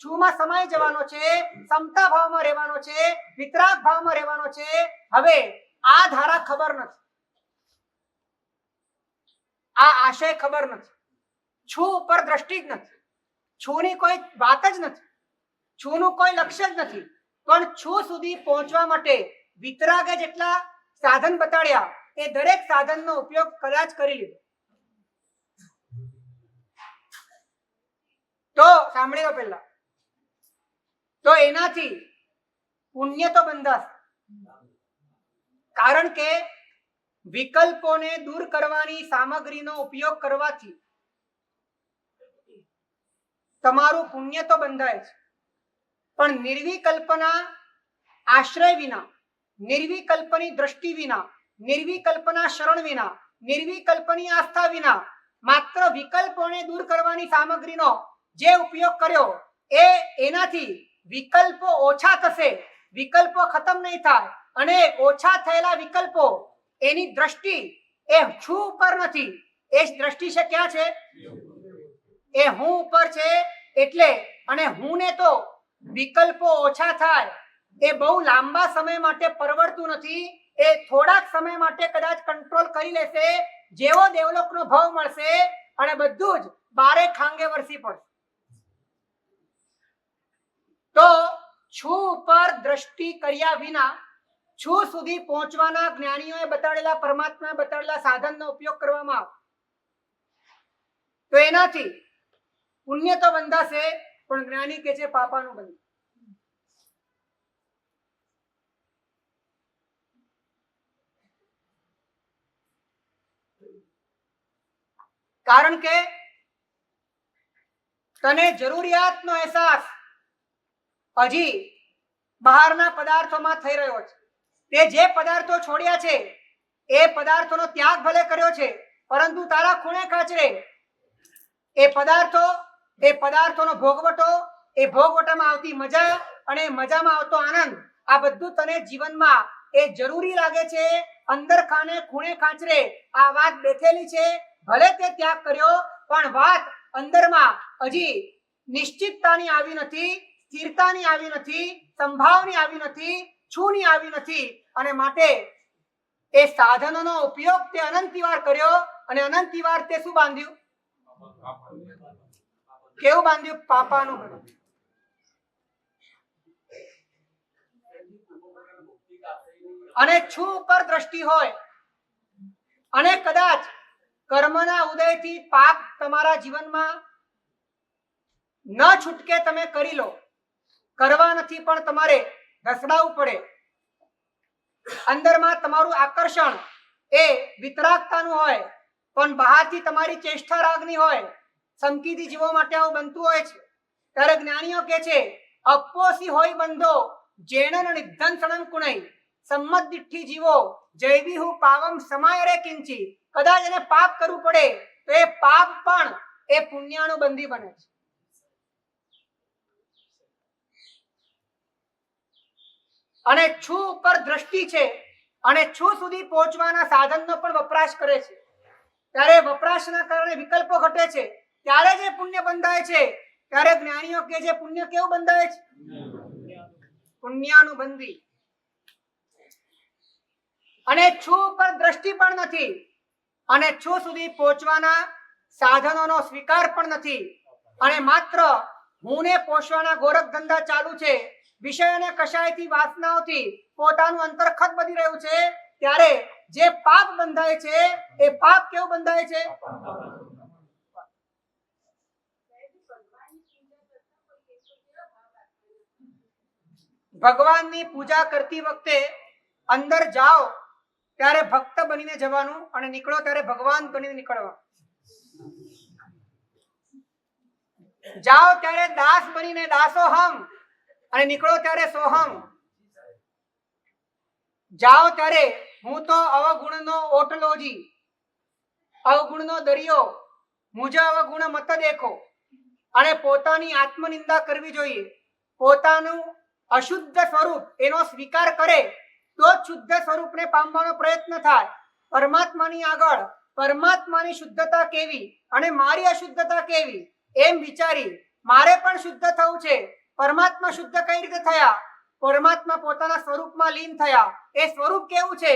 છુમાં સમાઈ જવાનો છે, સમતા ભાવમાં રહેવાનો છે, વિતરાગ ભાવમાં રહેવાનો છે. હવે આ ધારા ખબર નથી, આ આશય ખબર નથી, છું ઉપર દ્રષ્ટિ જ નથી, છુની કોઈ વાત જ નથી, છુનું કોઈ લક્ષ્ય જ નથી. પણ છું સુધી પહોંચવા માટે વિતરાગે જેટલા સાધન બતાડ્યા એ દરેક સાધનનો ઉપયોગ કદાચ કરી લીધો. તો સાંભળી લો પહેલા, તો એનાથી પુણ્ય તો બંધાશે. કારણ કે વિકલ્પોને દૂર કરવાની સામગ્રીનો ઉપયોગ કરવાથી તમારું પુણ્ય તો બંધાય છે. પણ નિર્વિકલ્પના આશ્રય વિના, નિર્વિકલ્પની દ્રષ્ટિ વિના, નિર્વિકલ્પના શરણ વિના, નિર્વિકલ્પની આસ્થા વિના માત્ર વિકલ્પોને દૂર કરવાની સામગ્રીનો જે ઉપયોગ કર્યો એનાથી વિકલ્પો ઓછા થશે, વિકલ્પો ખતમ નહીં થાય. અને ઓછા થયેલા વિકલ્પો એની દ્રષ્ટિ એ છું ઉપર નથી, એ દ્રષ્ટિ છે ક્યાં છે? એ હું ઉપર છે. એટલે અને હું ને તો વિકલ્પો ઓછા થાય એ બહુ લાંબા સમય માટે પરવડતું નથી. એ થોડાક સમય માટે કદાચ કંટ્રોલ કરી લેશે, જેવો દેવલોકનો ભાવ મળશે અને બધું જ બારે ખાંગે વરસી પડશે. તો છું ઉપર દ્રષ્ટિ કર્યા વિના છું સુધી પહોંચવાના જ્ઞાનીઓએ બતાડેલા, પરમાત્માએ બતાડેલા સાધનનો ઉપયોગ કરવામાં આવે તો એનાથી પુણ્ય તો બંધાશે, પણ જ્ઞાની કે છે પાપાનું બંધ. કારણ કે તને જરૂરિયાતનો અહેસાસ હજી બહારના પદાર્થોમાં થઈ રહ્યો છે. તે જે પદાર્થો છોડ્યા છે એ પદાર્થોનો ત્યાગ ભલે કર્યો છે, પરંતુ તારા ખૂણે ખાચરે એ પદાર્થોનો ભોગવટો, એ ભોગવટામાં આવતી મજા અને મજામાં આવતો આનંદ, આ બધું તને જીવનમાં એ જરૂરી લાગે છે. અંદર ખાને ખૂણે ખાચરે આ વાત બેઠેલી છે. ભલે તે ત્યાગ કર્યો, પણ વાત અંદરમાં હજી નિશ્ચિતતાની આવી નથી, સ્થિરતાની આવી નથી, સંભાવની આવી નથી, છુની આવી નથી. અને માટે એ સાધનોનો ઉપયોગ તે અનંતિવાર કર્યો અને અનંતિવાર તે શું બાંધ્યું? કેવું બાંધ્યું? પાપાનું બાંધ્યું. અને છું ઉપર દ્રષ્ટિ હોય અને કદાચ કર્મના ઉદયથી પાપ તમારા જીવનમાં ન છૂટકે તમે કરી લો, કરવા નથી પણ તમારે ઘસડાવવું પડે. અંદરમાં તમારું આકર્ષણ એ વિતરાગતાનું હોય, પણ બહારથી તમારી ચેષ્ટા રાગની હોય. સંકિતી જીવો માટે આવું બનતું હોય છે. ત્યારે જ્ઞાનીઓ કહે છે, અપ્પોસી હોય બંધો જેણન નિધ્ધંસણં કુણઈ સંમત દિઠ્ઠી જીવો જૈવિહુ પાવમ સમાય રે કિંચી. કદાચ એને પાપ કરવું પડે તો એ પાપ પણ એ પુણ્યાનું બંધી બને છે. અને છું ઉપર દ્રષ્ટિ છે અને છું સુધી પહોંચવાના સાધનનો પણ વપરાશ કરે છે. ત્યારે વપરાશના કારણે વિકલ્પો ઘટે છે. ત્યારે જે પુણ્ય બંધાય છે, ત્યારે જ્ઞાનીઓ કે જે પુણ્ય કેવું બંધાય છે? પુણ્યાનું બંધી. અને છું ઉપર દ્રષ્ટિ પણ નથી અને છું સુધી પહોંચવાના સાધનોનો સ્વીકાર પણ નથી. અને માત્ર હુંને પોષવાના ગોરખ ધંધા ચાલુ છે. વિષય અને કશાયથી વાસનાઓથી પોતાનું અંતરખત બની રહ્યું છે. ત્યારે જે પાપ બંધાય છે એ પાપ કેવું બંધાય છે? ભગવાનની પૂજા કરતી વખતે અંદર જાઓ ત્યારે ભક્ત બનીને જવાનું અને નીકળો ત્યારે ભગવાન બનીને નીકળવાનું. જાઓ ત્યારે દાસ બનીને દાસોહમ અને નીકળો ત્યારે સોહમ. જાઓ ત્યારે હું તો અવગુણનો ઓટલોજી, અવગુણનો દરિયો, મુજ અવગુણ મત દેખો. અને પોતાની આત્મનિંદા કરવી જોઈએ. પોતાનું અશુદ્ધ સ્વરૂપ એનો સ્વીકાર કરે તો શુદ્ધ સ્વરૂપને પામવાનો પ્રયત્ન થાય. પરમાત્માની આગળ પરમાત્માની શુદ્ધતા કેવી અને મારી અશુદ્ધતા કેવી એમ વિચારી મારે પણ શુદ્ધ થવું છે. પરમાત્મા શુદ્ધ કઈ રીતે થયા? પરમાત્મા પોતાના સ્વરૂપમાં લીન થયા. એ સ્વરૂપ કેવું છે?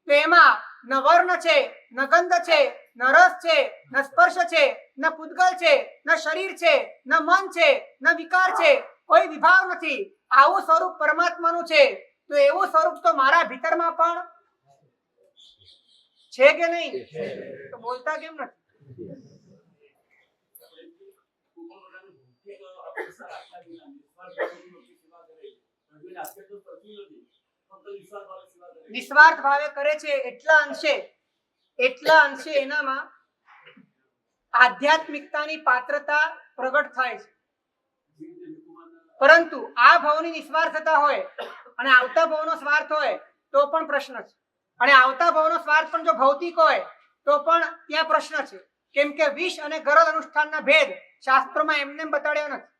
તો એમાં ન વર્ણ છે, ન ગંધ છે, ન રસ છે, ન સ્પર્શ છે, ન પૂતગલ છે, ન શરીર છે, ન મન છે, ન વિકાર છે, કોઈ વિભાવ નથી. આવું સ્વરૂપ પરમાત્માનું છે. તો એવું સ્વરૂપ તો મારા ભીતરમાં પણ છે કે નહીં? તો બોલતા કેમ નથી? નિસ્વાર્થ ભાવે કરે છે એટલા અંશે એનામાં આધ્યાત્મિકતાની પાત્રતા પ્રગટ થાય છે. પરંતુ આ ભાવની નિસ્વાર્થતા હોય અને આવતા ભાવનો સ્વાર્થ હોય તો પણ પ્રશ્ન છે. અને આવતા ભાવનો સ્વાર્થ પણ જો ભૌતિક હોય તો પણ ત્યાં પ્રશ્ન છે. કેમ કે વિષ અને ગરજ અનુષ્ઠાનના ભેદ શાસ્ત્રોમાં એમને બતાડ્યા નથી.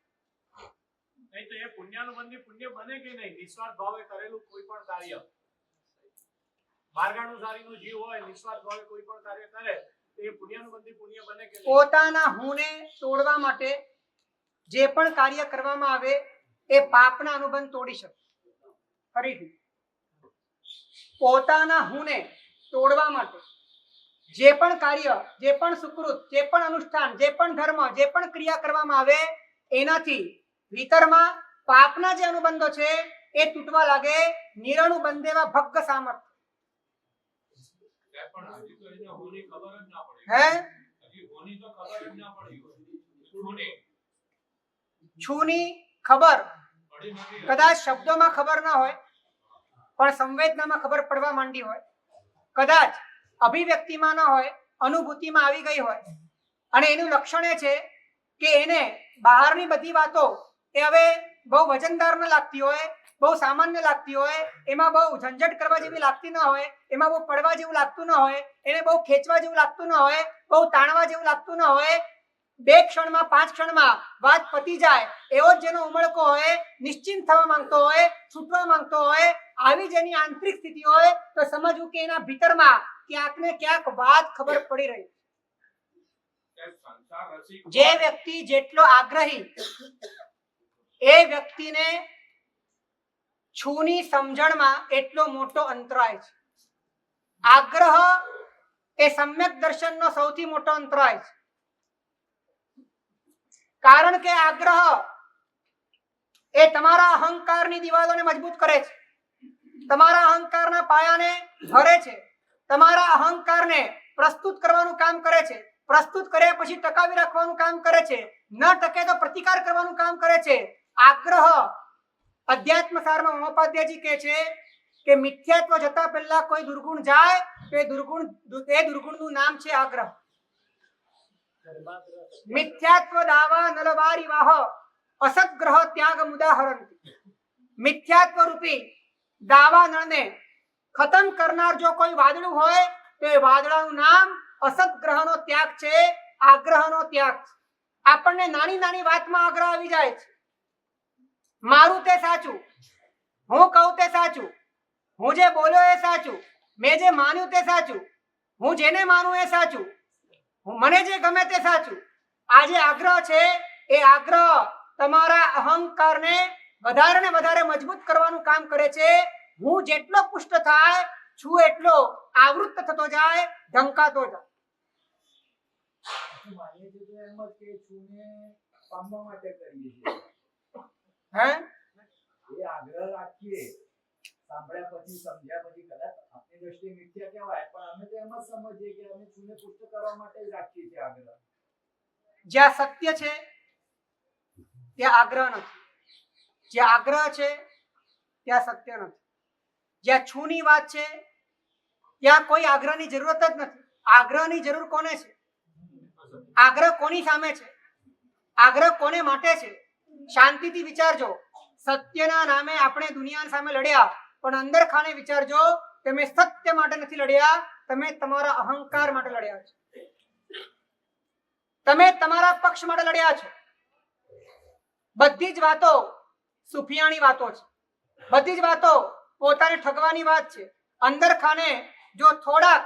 નહીં તો એ પુણ્યાનુબંધી પુણ્ય બને કે નહીં? નિસ્વાર્થ ભાવે કરેલું કોઈ પણ કાર્ય, માર્ગાનુસારીનો જીવ હોય, નિસ્વાર્થ ભાવે કોઈ પણ કાર્ય કરે તો એ પુણ્યાનુબંધી પુણ્ય બને કે નહીં? પોતાના હુંને તોડવા માટે જે પણ કાર્ય કરવામાં આવે એ પાપના અનુબંધ તોડી શકે. ફરીથી, પોતાના હુંને તોડવા માટે જે પણ કાર્ય, જે પણ સુકૃત, જે પણ અનુષ્ઠાન, જે પણ ધર્મ, જે પણ ક્રિયા કરવામાં આવે એનાથી ભીતરમાં પાપના જે અનુબંધો છે એ તૂટવા લાગે. નિરણુ બંધેવા ભગ્ગ સામર્થ. હે? છુની ખબર કદાચ શબ્દોમાં ખબર ના હોય પણ સંવેદનામાં ખબર પડવા માંડી હોય, કદાચ અભિવ્યક્તિમાં ન હોય અનુભૂતિમાં આવી ગઈ હોય, અને એનું લક્ષણ એ છે કે એને બહારની બધી વાતો એ હવે બહુ વજનદાર ન લાગતી હોય, બહુ સામાન્ય લાગતી હોય, એમાં બહુ ઝંઝટ કરવા જેવી લાગતી ન હોય, એમાં બહુ પડવા જેવું લાગતું ન હોય, એને બહુ ખેંચવા જેવું લાગતું ન હોય, બહુ તાણવા જેવું લાગતું ન હોય, 2 ક્ષણમાં 5 ક્ષણમાં વાત પતી જાય એવો જ જેનો ઉમળકો હોય, નિશ્ચિંત થવા માંગતો હોય, છૂટવા માંગતો હોય, આવી જેની આંતરિક સ્થિતિ હોય તો સમજવું કે એના ભીતરમાં ક્યાંક ને ક્યાંક વાત ખબર પડી રહી. જે વ્યક્તિ જેટલો આગ્રહી એ વ્યક્તિને છુની સમજણમાં એટલો મોટો અંતરાય છે. આગ્રહ એ સમ્યક દર્શનનો સૌથી મોટો અંતરાય છે. કારણ કે આગ્રહ એ તમારા અહંકારની દિવાલોને મજબૂત કરે છે, તમારા અહંકારના પાયાને ભરે છે, તમારા અહંકારને પ્રસ્તુત કરવાનું કામ કરે છે, પ્રસ્તુત કર્યા પછી ટકાવી રાખવાનું કામ કરે છે, ન ટકે તો પ્રતિકાર કરવાનું કામ કરે છે. આગ્રહ અધ્યાત્મ સારમાં મહોપાધ્યાયજી કહે છે કે મિથ્યાત્વ જતા પહેલા કોઈ દુર્ગુણ જાય તો એ દુર્ગુણનું નામ છે આગ્રહ. મિથ્યાત્વ દાવા નલવારી વાહ અસત્ગ્રહ ત્યાગ મુદાહરંતિ. મિથ્યાત્વ રૂપી દાવા નળને ખતમ કરનાર જો કોઈ વાદળું હોય તો એ વાદળાનું નામ અસત્ગ્રહનો ત્યાગ છે, આગ્રહનો ત્યાગ છે. આપણને નાની નાની વાતમાં આગ્રહ આવી જાય છે. મારું તે સાચું, હું કહું તે સાચું, હું જે બોલ્યો એ સાચું, મેં જે માન્યું તે સાચું, હું જેને માનું એ સાચું, મને જે ગમે તે સાચું. આ જે આગ્રહ છે એ આગ્રહ તમારા અહંકારને વધારે ને વધારે મજબૂત કરવાનું કામ કરે છે. હું જેટલો પુષ્ટ થાય છું એટલો આવૃત્ત થતો જાય, ઢંકાતો જાય. માનીએ છીએ તો એમ જ કે છુને પામવા માટે કરીએ છીએ. હે એ આગ્રહ રાખીએ, સાંભળ્યા પછી સમજ્યા પછી કદાચ આપણી દ્રષ્ટિએ મિથ્યા કહેવાય પણ અમે તો એમ જ સમજીએ કે અમે છુને પુષ્ટ કરવા માટે જ રાખીએ છીએ આગ્રહ. જ્યાં સત્ય છે ત્યાં આગ્રહ નથી, જ્યાં આગ્રહ છે ત્યાં સત્ય નથી. જ્યાં છુની વાત છે ત્યાં કોઈ આગ્રહની જરૂરત જ નથી. આગ્રહની જરૂર કોને છે? આગ્રહ કોની સામે છે? આગ્રહ કોને માટે છે? શાંતિથી વિચારજો. સત્યના નામે આપણે દુનિયા સામે લડ્યા પણ અંદર ખાને વિચારજો તમે સત્ય માટે નથી લડ્યા, તમે તમારા અહંકાર માટે લડ્યા છો, તમે તમારા પક્ષ માટે લડ્યા છો. બધી જ વાતો સુફિયાણી વાતો છે, બધી જ વાતો પોતાને ઠગવાની વાત છે. અંદર ખાને જો થોડાક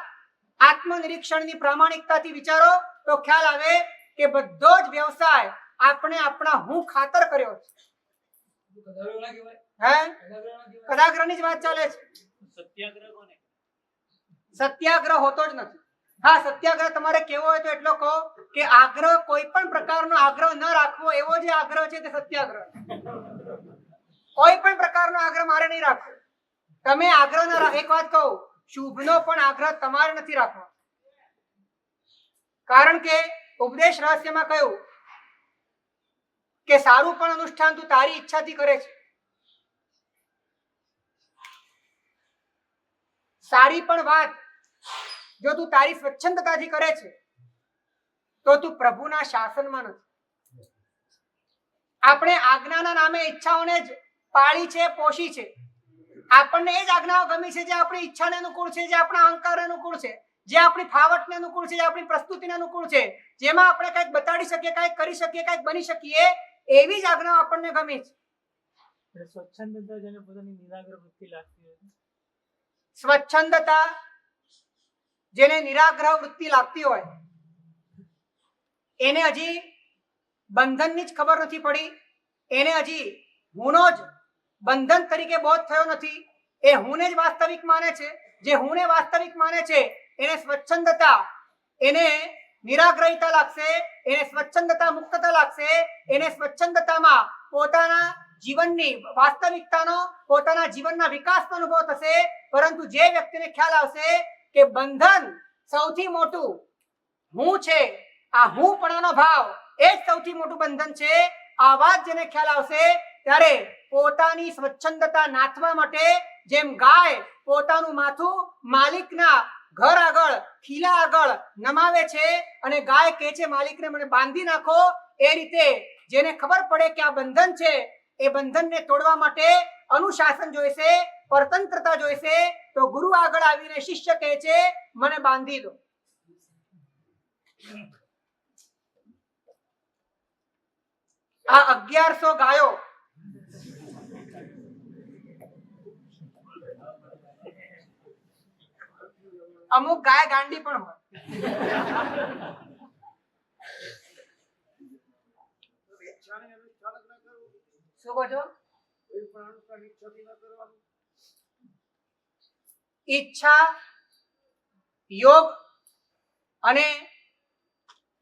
આત્મનિરીક્ષણની પ્રામાણિકતાથી વિચારો તો ખ્યાલ આવે કે બધો જ વ્યવસાય આપણે આપણા હું ખાતર કર્યો છે. હે કદાગ્રહની જ વાત ચાલે છે. સત્યાગ્રહ કોને? સત્યાગ્રહ હોતો જ નથી. હા, સત્યાગ્રહ તમારે કેવો હોય તો એટલો કહો કે આગ્રહ કોઈ પણ પ્રકારનો આગ્રહ ન રાખવો એવો જે આગ્રહ છે તે સત્યાગ્રહ. કોઈ પણ પ્રકારનો આગ્રહ મારે નહીં રાખવો. તમે આગ્રહ ના, એક વાત કહું, શુભનો પણ આગ્રહ તમારે નથી રાખવો. કારણ કે ઉપદેશ રહસ્યમાં કહ્યું કે સારું પણ અનુષ્ઠાન તું તારી ઈચ્છાથી કરે છે, સારી પણ વાત જો તું તારી સ્વચ્છંદતાથી કરે છે તો તું પ્રભુના શાસનમાં નથી. આપણે આજ્ઞાના નામે ઈચ્છાઓને જ પાળી છે, પોષી છે. આપણને એ જ આજ્ઞાઓ ગમી છે જે આપણી ઈચ્છાને અનુકૂળ છે, જે આપણા અહંકારને અનુકૂળ છે, જે આપણી ફાવટને અનુકૂળ છે, જે આપણી પ્રસ્તુતિને અનુકૂળ છે, જેમાં આપણે કંઈક બતાડી શકીએ, કંઈક કરી શકીએ, કંઈક બની શકીએ, એવી જ આજ્ઞાઓ આપણને ગમે છે. સ્વચ્છંદતા જેને પોતાની નિરાગ્રહ વૃત્તિ લાગતી હોય, સ્વચ્છંદતા જેને નિરાગ્રહ વૃત્તિ લાગતી હોય એને હજી બંધનની જ ખબર નથી પડી, એને હજી હુંનો જ બંધન તરીકે બોધ થયો નથી. એ હુંને જ વાસ્તવિક માને છે. જે હુંને વાસ્તવિક માને છે એને સ્વચ્છંદતા, એને નિરાગ્રહિતા લાગશે, એને સ્વચ્છંદતા મુક્તતા લાગશે, એને સ્વચ્છંદતામાં પોતાના જીવનની વાસ્તવિકતાનો, પોતાના જીવનના વિકાસનો અનુભવ થશે. પરંતુ જે વ્યક્તિને ખ્યાલ આવશે કે બંધન સૌથી મોટું હું છે, આ હુંપણાનો ભાવ એ જ સૌથી મોટું બંધન છે, આ વાત જેને ખ્યાલ આવશે ત્યારે પોતાની સ્વચ્છંદતા નાથવા માટે જેમ ગાય પોતાનું માથું માલિકના ઘર આગળ ખીલા આગળ નમાવે છે અને ગાય કહે છે માલિકને મને બાંધી નાખો, એ રીતે જેને ખબર પડે કે આ બંધન છે એ બંધનને તોડવા માટે અનુશાસન જોઈશે, પરતંત્રતા જોઈશે, તો ગુરુ આગળ આવીને શિષ્ય કહે છે મને બાંધી દો. આ 1100 ગાયો અમુક ગાય ગાંડી પણ હોય. શું કહો છો? ઈચ્છા યોગ અને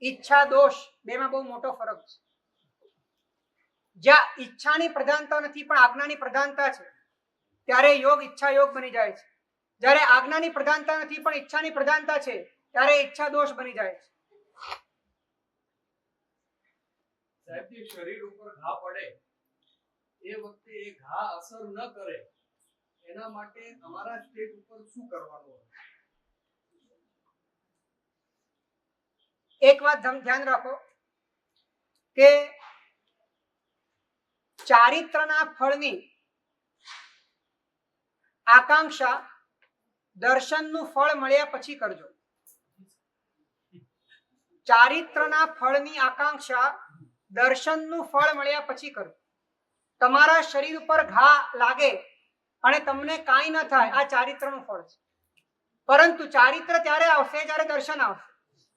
ઈચ્છા દોષ બેમાં બહુ મોટો ફરક છે. જ્યાં ઈચ્છાની પ્રધાનતા નથી પણ આજ્ઞાની પ્રધાનતા છે ત્યારે યોગ ઈચ્છા યોગ બની જાય છે. જ્યારે આજ્ઞાની પ્રધાનતા નથી પણ ઈચ્છાની પ્રધાનતા છે ત્યારે ઈચ્છા દોષ બની જાય છે. સાહેબજી, શરીર ઉપર ઘા પડે એ વખતે એ ઘા અસર ન કરે એના માટે અમારા સ્ટેજ ઉપર શું કરવાનું? એક વાત ધ્યાન રાખો કે ચારિત્રના ફળની આકાંક્ષા દર્શનનું ફળ મળ્યા પછી કરજો. ચારિત્રના ફળની આકાંક્ષા દર્શનનું ફળ મળ્યા પછી કરજો. તમારા શરીર ઉપર ઘા લાગે અને તમને કાંઈ ન થાય, આ ચારિત્રનું ફળ છે. પરંતુ ચારિત્ર ત્યારે આવશે જ્યારે દર્શન આવશે.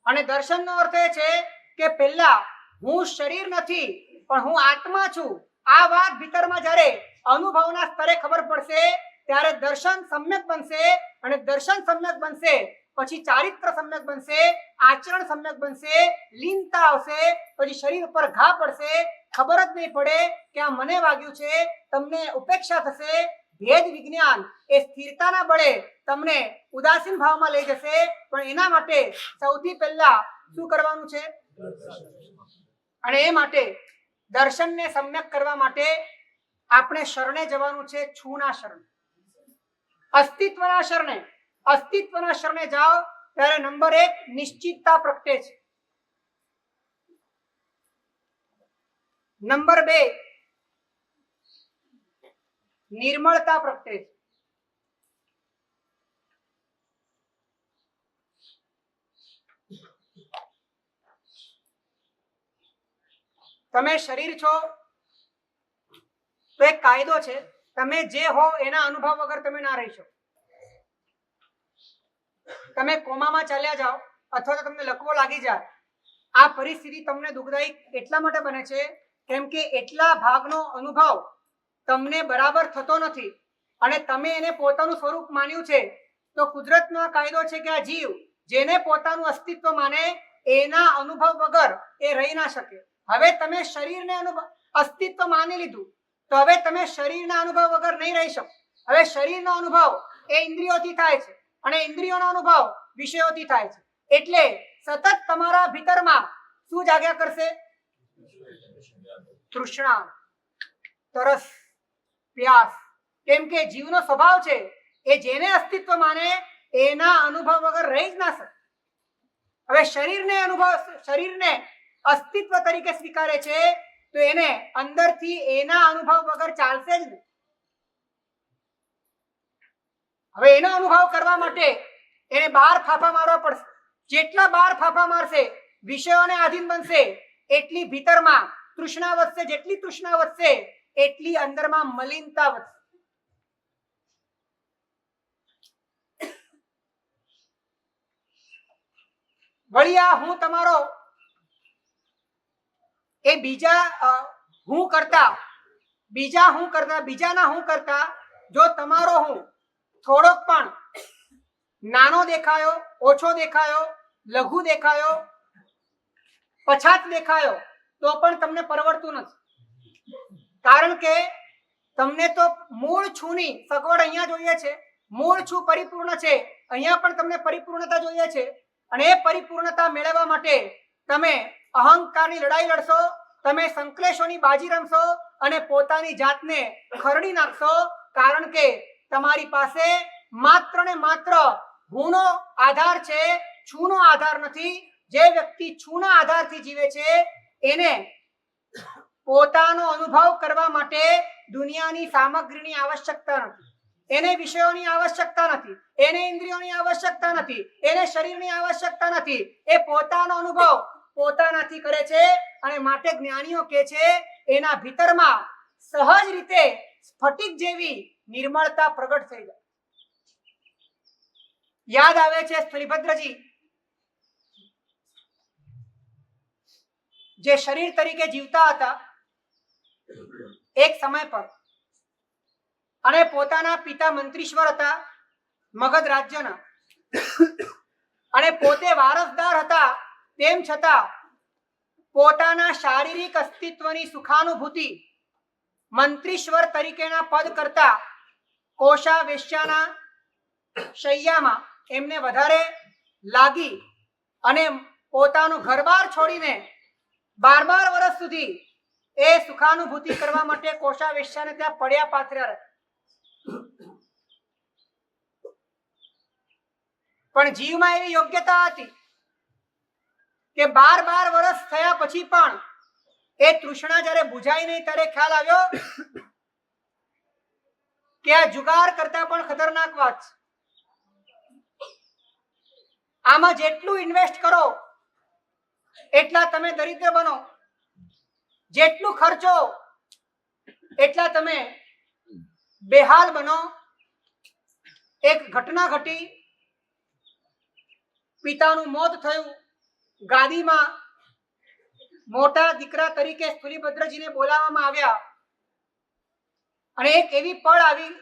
અને દર્શનનો અર્થ એ છે કે પહેલા હું શરીર નથી પણ હું આત્મા છું. આ વાત ભીતરમાં જ્યારે અનુભવના સ્તરે ખબર પડશે ત્યારે દર્શન સમ્યક બનશે, અને દર્શન સમ્યક બનશે પછી ચારિત્ર સમ્યક બનશે, આચરણ સમ્યક બનશે, લીનતા આવશે, પછી શરીર ઉપર ઘા પડશે, ખબર જ નહીં પડે કે આ મને વાગ્યું છે. તમને ઉપેક્ષા થશે. ભેદ વિજ્ઞાન એ સ્થિરતાના બળે તમને ઉદાસીન ભાવમાં લઈ જશે. પણ એના માટે સૌથી પહેલા શું કરવાનું છે? અને એ માટે દર્શનને સમ્યક કરવા માટે આપણે શરણે જવાનું છે. છુના શરણે, અસ્તિત્વના શરણે. અસ્તિત્વના શરણે જાઓ ત્યારે નંબર 1 નિશ્ચિતતા પ્રગટે છે. નંબર 2 નિર્મળતા પ્રગટે છે. તમે શરીર છો તો એક કાયદો છે, તમે જે હો એના અનુભવ વગર તમે ના રહી શકો. તમે કોમામાં ચાલ્યા જાઓ અથવા તો તમને લકવો લાગી જાય, આ પરિસ્થિતિ તમને દુઃખદાયી એટલા માટે બને છે કેમ કે એટલા ભાગનો અનુભવ તમને બરાબર થતો નથી અને તમે એને પોતાનું સ્વરૂપ માન્યું છે. તો કુદરતનો આ કાયદો છે કે આ જીવ જેને પોતાનું અસ્તિત્વ માને એના અનુભવ વગર એ રહી ના શકે. હવે તમે શરીરને અસ્તિત્વ માની લીધું તો હવે તમે શરીરના અનુભવ વગર નહીં રહી શકો. હવે શરીરનો અનુભવ એ ઇન્દ્રિયોથી થાય છે અને ઇન્દ્રિયોનો અનુભવ વિષયોથી થાય છે. એટલે સતત તમારા ભીતરમાં શું જાગ્યા કરશે? તૃષ્ણા, તરસ, પ્યાસ. કેમ કે જીવનો સ્વભાવ છે એ જેને અસ્તિત્વ માને એના અનુભવ વગર રહી જ ના શકે. હવે શરીરને અસ્તિત્વ તરીકે સ્વીકારે છે તો એને અંદરથી એના અનુભવ વગર ચાલશે જ નહીં. હવે એનો અનુભવ કરવા માટે એને બહાર ફાફા મારવા પડશે. જેટલા બહાર ફાફા મારશે વિષયોને આધીન બનશે એટલી ભીતરમાં તૃષ્ણા વધશે. જેટલી તૃષ્ણા વધશે એટલી અંદરમાં મલિનતા વધશે. વળી આ હું તમારો એ બીજાના હું કરતા જો તમારો હું થોડોક પણ નાનો દેખાયો, ઓછો દેખાયો, લઘુ દેખાયો, પછાત દેખાયો તો પણ તમને પરવડતું નથી. કારણ કે તમને તો મૂળ છુની સગવડ અહીંયા જોઈએ છે. મૂળ છું પરિપૂર્ણ છે, અહીંયા પણ તમને પરિપૂર્ણતા જોઈએ છે. અને એ પરિપૂર્ણતા મેળવવા માટે તમે અહંકારની લડાઈ લડશો, તમે સંકલેશોની બાજી રમશો અને પોતાની જાતને ખરડી નાખશો, કારણ કે તમારી પાસે માત્ર ને માત્ર હુંનો આધાર છે, છુનો આધાર નથી. જે વ્યક્તિ છુના આધારથી જીવે છે એને પોતાનો અનુભવ કરવા માટે દુનિયાની સામગ્રીની આવશ્યકતા નથી, એને વિષયોની આવશ્યકતા નથી, એને ઇન્દ્રિયોની આવશ્યકતા નથી, એને શરીરની આવશ્યકતા નથી. એ પોતાનો અનુભવ પોતાનાથી કરે છે અને માટે જ્ઞાનીઓ કહે છે એના ભીતરમાં સહજ રીતે સ્ફટિક જેવી નિર્મળતા પ્રગટ થઈ જાય. યાદ આવે છે સ્થલિભદ્રજી જે શરીર તરીકે જીવતા હતા એક સમય પર, અને પોતાના પિતા મંત્રીશ્વર હતા મગધ રાજ્યના, અને પોતે વારસદાર હતા. તેમ છતાં પોતાના શારીરિક અસ્તિત્વની સુખાનુભૂતિ મંત્રીશ્વર તરીકેના પદ કરતા કોષા વેશ્યાના શૈયામાં એમને વધારે લાગી અને પોતાનું ઘરબાર છોડીને 12 વર્ષ સુધી એ સુખાનુભૂતિ કરવા માટે કોષા વેશ્યાને ત્યાં પડ્યા પાથર્યા રહે. પણ જીવમાં એવી યોગ્યતા હતી કે 12 વર્ષ થયા પછી પણ એ તૃષ્ણા જ્યારે બુઝાઈ નહીં ત્યારે ખ્યાલ આવ્યો કે આ જુગાર કરતા પણ ખતરનાક વાત છે. આમાં જેટલું ઇન્વેસ્ટ કરો એટલા તમે દરિદ્ર બનો, જેટલું ખર્ચો એટલા તમે બેહાલ બનો. એક ઘટના ઘટી, પિતાનું મોત થયું. ગાદીમાં મોટા દીકરા તરીકે સ્થુલિભદ્રજીને બોલાવવામાં આવ્યા અને એક એવી પળ આવી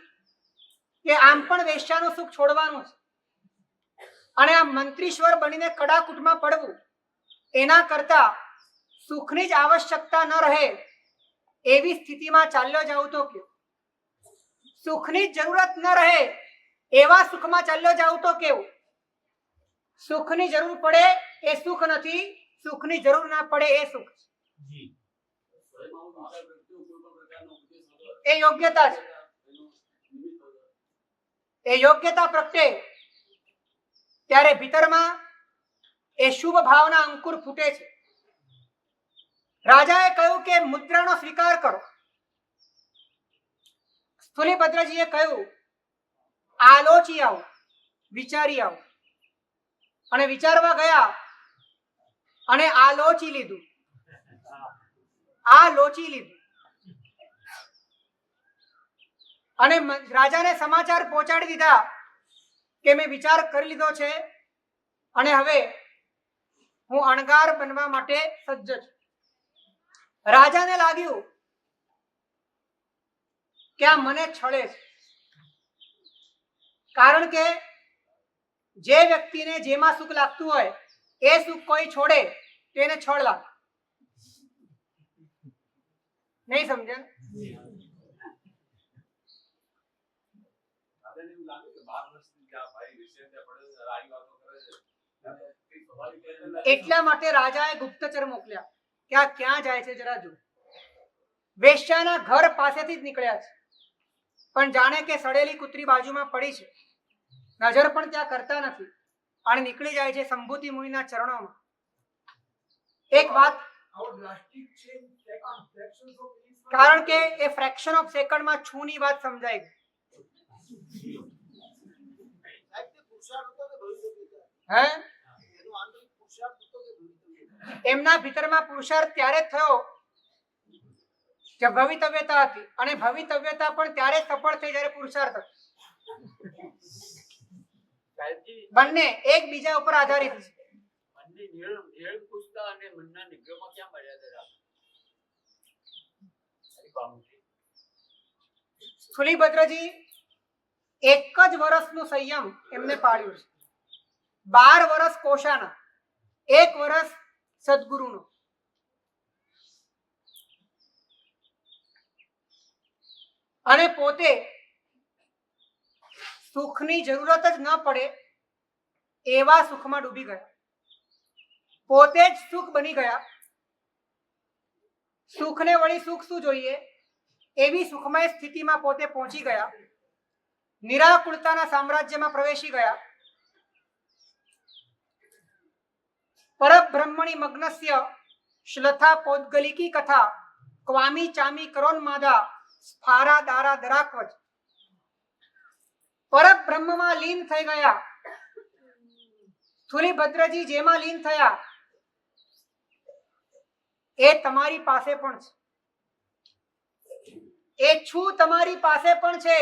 કે આમ પણ વેશ્યાનું સુખ છોડવાનું છે અને આ મંત્રીશ્વર બનીને કડાકૂટમાં પડવું એના કરતા સુખની જ આવશ્યકતા ન રહે એવી સ્થિતિમાં ચાલ્યો જાઉં તો કેવું, સુખની જ જરૂરત ન રહે એવા સુખમાં ચાલ્યો જાઉં તો કેવું. સુખની જરૂર પડે એ સુખ નથી, સુખની જરૂર ના પડે એ સુખ છે. એ યોગ્યતા છે. એ યોગ્યતા પ્રગટે ત્યારે ભીતરમાં એ શુભ ભાવના અંકુર ફૂટે છે. રાજાએ કહ્યું કે મુદ્રાનો સ્વીકાર કરો. સ્થુલિભદ્રજીએ કહ્યું આલોચી આવો, વિચારી આવો. અને વિચારવા ગયા અને આલોચી લીધું, આલોચી લીધું. અને રાજાને સમાચાર પહોંચાડી દીધા કે મેં વિચાર કરી લીધો છે અને હવે હું અણગાર બનવા માટે સજ્જ છું. રાજાને લાગ્યું કે આ મને છળે છે, કારણ કે જે વ્યક્તિને જેમાં સુખ લાગતું હોય એ સુખ કોઈ છોડે તેને છળ લાગે. નહીં સમજ્યા? એટલા માટે રાજાએ ગુપ્તચર મોકલ્યા કે આ ક્યાં જાય છે જરા જો. વેશ્યાના ઘર પાસેથી જ નીકળ્યા છે, પણ જાણે કે સડેલી કૂતરી બાજુમાં પડી છે, નજર પણ ત્યાં કરતા નથી અને નીકળી જાય છે સંભૂતિ મુનિના ચરણોમાં. એક વાત, કારણ કે એ ફ્રેક્શન ઓફ સેકન્ડમાં છુની વાત સમજાય ગઈ. હે, એમના ભીતરમાં પુરુષાર્થ ત્યારે થયો કે ભવિતવ્યતા હતી, અને ભવિતવ્યતા પણ ત્યારે સફળ થઈ જ્યારે પુરુષાર્થ હતો. બંને એકબીજા ઉપર આધારિત છે. સ્થુલિભદ્રજી એક જ વર્ષનું સંયમ એમને પાળ્યું છે. 12 વર્ષ કોષાના, 1 વર્ષ સદગુરુનો. અને પોતે સુખની જરૂરત જ ન પડે એવા સુખમાં ડૂબી ગયા, પોતે જ સુખ બની ગયા. સુખને વળી સુખ શું જોઈએ એવી સુખમય સ્થિતિમાં પોતે પહોંચી ગયા, નિરાકુળતાના સામ્રાજ્યમાં પ્રવેશી ગયા. પરબ્રહ્મણી મગ્નસ્ય શ્લથા પોદ્ગલિકી કથા ક્વામી ચામી કરોન્માદા સ્ફારા દારા દરાક્વચ. પરબ્રહ્મમાં લીન થઈ ગયા. સ્થૂલીભદ્રજી જેમાં લીન થયા એ તમારી પાસે પણ છે, એ છું તમારી પાસે પણ છે.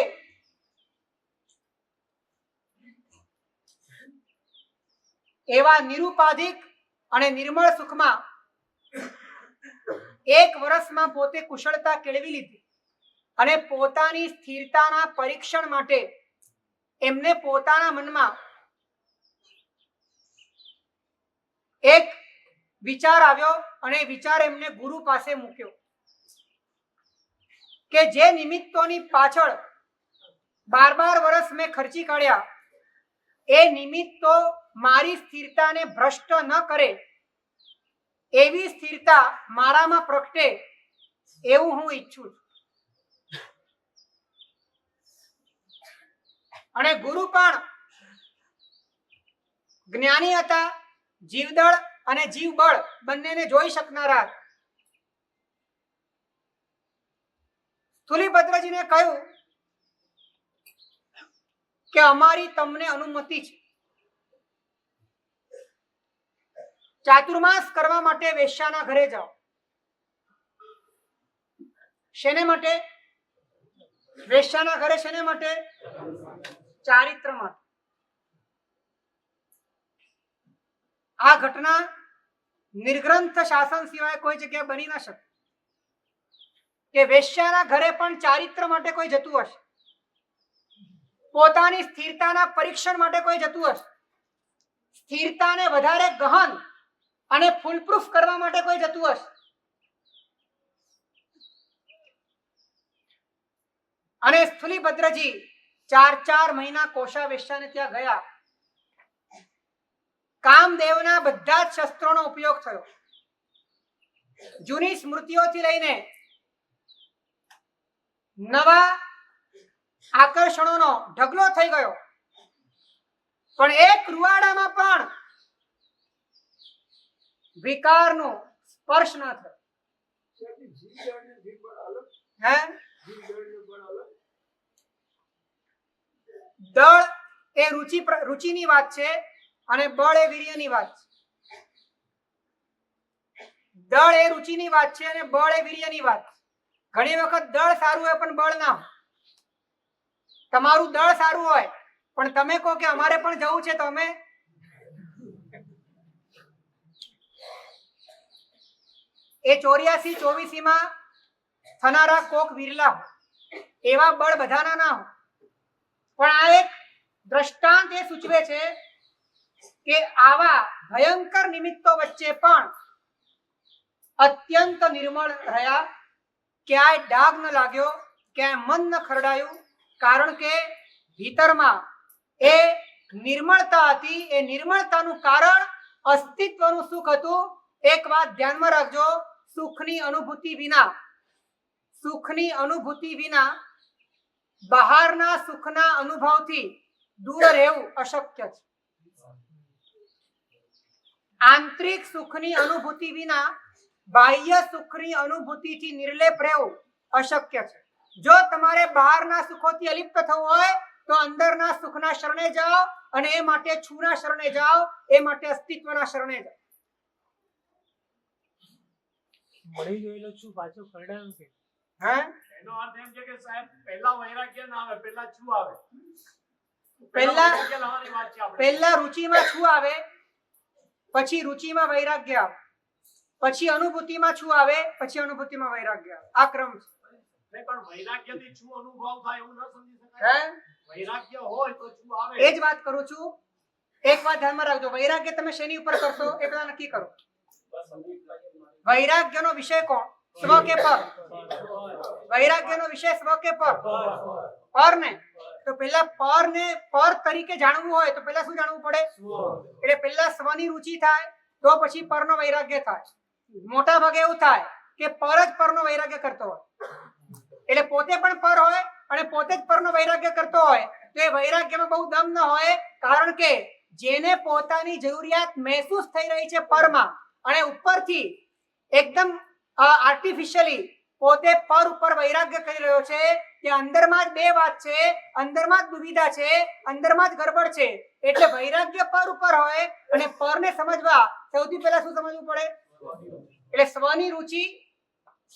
એવા નિરુપાધિક અને નિર્મળ સુખમાં 1 વર્ષમાં પોતે કુશળતા કેળવી લીધી અને પોતાની સ્થિરતાના પરીક્ષણ માટે એમને પોતાના મનમાં એક વિચાર આવ્યો અને વિચાર એમને ગુરુ પાસે મૂક્યો કે જે નિમિત્તોની પાછળ 12 વર્ષ મેં ખર્ચી કાઢ્યા એ નિમિત્તો મારી સ્થિરતાને ભ્રષ્ટ ન કરે, એવી સ્થિરતા મારામાં પ્રગટે એવું હું ઈચ્છું છું. અને ગુરુ પણ જ્ઞાની હતા, જીવદળ અને જીવબળ બંનેને જોઈ શકનારા. સ્થૂલીભદ્રજીને કહ્યું કે અમારી તમને અનુમતિ છે, ચાતુર્માસ કરવા માટે વેશ્યાના ઘરે જાઓ. શેને માટે? વેશ્યાના ઘરે શેને માટે? ચારિત્ર માટે. આ ઘટના નિર્ગ્રંથ શાસન સિવાય કોઈ જગ્યાએ બની ન શકે કે વેશ્યાના ઘરે પણ ચારિત્ર માટે કોઈ જતું હશે, પોતાની સ્થિરતાના પરીક્ષણ માટે કોઈ જતું હશે, સ્થિરતાને વધારે ગહન અને ફૂલપ્રૂફ કરવા માટે કોઈ જતું હશે. અને સ્થૂલીભદ્રજી 4 મહિના કોષા વેશ્યાને ત્યાં ગયા. કામદેવના બધા જ શસ્ત્રોનો ઉપયોગ થયો. જૂની સ્મૃતિઓથી લઈને નવા આકર્ષણોનો ઢગલો થઈ ગયો, પણ એક રૂવાડામાં પણ વિકારનો સ્પર્શ ન થયો. દળ એ રુચિની વાત છે અને બળ એ વીર્યની વાત છે. દળ એ રુચિની વાત છે અને બળ એ વીર્યની વાત. ઘણી વખત દળ સારું હોય પણ બળ ના હોય. તમારું દળ સારું હોય પણ તમે કહો કે અમારે પણ જવું છે તો અમે એ 84-84 માં થનારા કોક વિરલા એવા બળ બધાના ના હોય. પણ આ એક દ્રષ્ટાંત એ સૂચવે છે કે આવા ભયંકર નિમિત્તો વચ્ચે પણ અત્યંત નિર્મળ રહ્યા, ક્યાંય ડાઘ ન લાગ્યો, ક્યાંય મન ન ખરડાયું, કારણ કે ભીતરમાં એ નિર્મળતા હતી. એ નિર્મળતાનું કારણ અસ્તિત્વનું સુખ હતું. એક વાત ધ્યાનમાં રાખજો, સુખની અનુભૂતિ વિના બહારના સુખના અનુભવથી દૂર રહેવું અશક્ય છે. આંતરિક સુખની અનુભૂતિ વિના બાહ્ય સુખની અનુભૂતિથી નિર્લેપ રહેવું અશક્ય છે. જો તમારે બહારના સુખોથી અલિપ્ત થવું હોય તો અંદરના સુખના શરણે જાઓ, અને એ માટે છુના શરણે જાઓ, એ માટે અસ્તિત્વના શરણે જાઓ. મળી ગયેલો છું પાછો ખરડાયો કે એનો અર્થ એમ છે કે સાહેબ પહેલા વૈરાગ્ય ના આવે, પહેલા છું આવે. પહેલા લાવવાની વાત છે આપણે. પહેલા રુચિમાં છું આવે, પછી રુચિમાં વૈરાગ્ય આવે, પછી અનુભૂતિમાં છું આવે, પછી અનુભૂતિમાં વૈરાગ્ય આવે. આ ક્રમ છે. નહીં, પણ વૈરાગ્યથી છું અનુભવ થાય એવું ન સમજી શકાય. વૈરાગ્ય હોય તો છું આવે. એ જ વાત કરું છું. એક વાત ધ્યાનમાં રાખજો, વૈરાગ્ય તમે શેની ઉપર કરશો એ બધા નક્કી કરો. વૈરાગ્યનો વિષય કોણ? સ્વ કે પર? વૈરાગ્યનો વિષય સ્વ કે પર? પર ને. તો પેલા પર તરીકે જાણવું હોય તો પેલા શું જાણવું પડે? એટલે પેલા સ્વની રુચિ થાય તો પછી પરનો વૈરાગ્ય થાય. મોટા ભાગે એવું થાય કે પર જ પરનો વૈરાગ્ય કરતો હોય, એટલે પોતે પણ પર હોય અને પોતે જ પરનો વૈરાગ્ય કરતો હોય તો એ વૈરાગ્યમાં બહુ દમ ન હોય, કારણ કે જેને પોતાની જરૂરિયાત મહેસૂસ થઈ રહી છે પરમાં અને ઉપરથી એકદમ આર્ટિફિશિયલી પોતે પર ઉપર વૈરાગ્ય કરી રહ્યો છે કે અંદરમાં જ બે વાત છે, અંદરમાં જ દુવિધા છે, અંદરમાં જ ગડબડ છે, એટલે વૈરાગ્ય પર ઉપર હોય અને પરને સમજવા સૌથી પહેલા શું સમજવું પડે? એટલે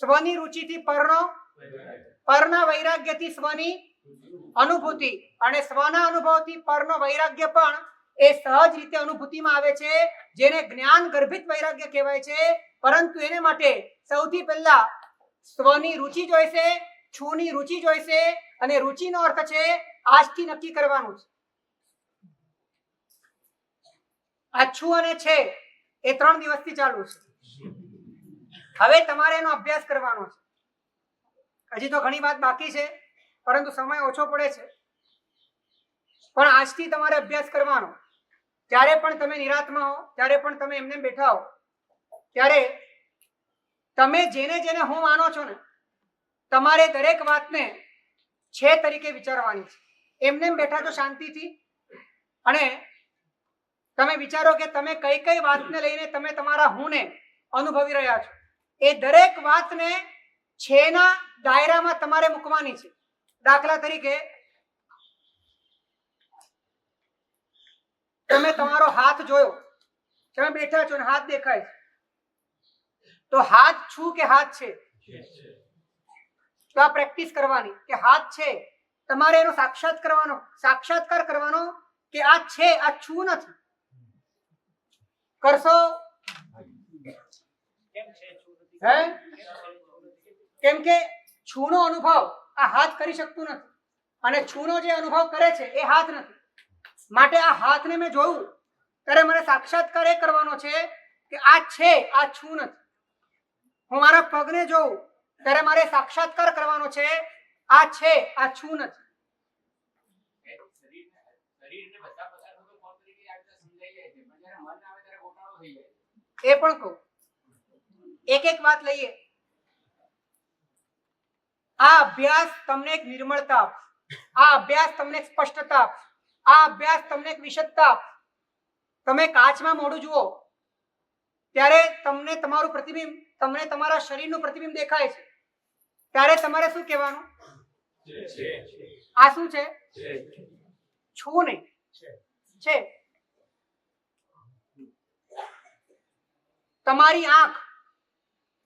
સ્વની રુચિથી પરનો, પરના વૈરાગ્યથી સ્વની અનુભૂતિ અને સ્વના અનુભવથી પરનો વૈરાગ્ય પણ એ સહજ રીતે અનુભૂતિમાં આવે છે, જેને જ્ઞાન ગર્ભિત વૈરાગ્ય કહેવાય છે. પરંતુ એને માટે સૌથી પહેલા સ્વની રુચિ જોઈશે, છુની રુચિ જોઈશે અને રુચિનો અર્થ છે આજથી નક્કી કરવાનું છે. આ છું અને છે એ 3 દિવસથી ચાલુ છે. હવે તમારે એનો અભ્યાસ કરવાનો છે. હજી તો ઘણી વાત બાકી છે, પરંતુ સમય ઓછો પડે છે, પણ આજથી તમારે અભ્યાસ કરવાનો. જ્યારે પણ તમે નિરાંતમાં હો, ત્યારે પણ તમે એમને બેઠા હો, ત્યારે તમે જેને જેને હું માનો છો ને, તમારે દરેક વાતને છે તરીકે વિચારવાની છે. એમને બેઠા છો શાંતિથી અને તમે વિચારો કે તમે કઈ કઈ વાતને લઈને તમે તમારા હુંને અનુભવી રહ્યા છો. એ દરેક વાતને છેના દાયરામાં તમારે મૂકવાની છે. દાખલા તરીકે તમે તમારો હાથ જોયો, તમે બેઠા છો અને હાથ દેખાય છે, તો હાથ છું કે હાથ છે? તો આ પ્રેક્ટિસ કરવાની કે હાથ છે, તમારે એનો સાક્ષાત્કાર કરવાનો કે આ છે, આ છું નથી. કરશો? કેમ છે છું નથી? હે? કેમ કે છૂનો અનુભવ આ હાથ કરી શકતું નથી અને છૂનો જે અનુભવ કરે છે એ હાથ નથી. માટે આ હાથને મેં જોયું ત્યારે મને સાક્ષાત્કાર એ કરવાનો છે કે આ છે, આ છું નથી. હું મારા પગને જોઉં ત્યારે મારે સાક્ષાત્કાર કરવાનો છે, આ છે, આ છું નથી. શરીરને બધા પદાર્થો તો કોણ તરીકે આ રીતે સમજાઈ જાય છે, પણ જ્યારે મન આવે ત્યારે ગોટાળો થઈ જાય. એ પણ કહું. એક એક વાત લઈએ. આ અભ્યાસ તમને એક નિર્મળતા આપશે, આ અભ્યાસ તમને એક સ્પષ્ટતા આપશે, આ અભ્યાસ તમને એક વિશદતા આપશે. તમે કાચમાં મોઢું જુઓ ત્યારે તમને તમારું પ્રતિબિંબ, તમને તમારા શરીરનું પ્રતિબિંબ દેખાય છે, ત્યારે તમારે શું કહેવાનું? આ શું છે? છું નહીં, છે. તમારી આંખ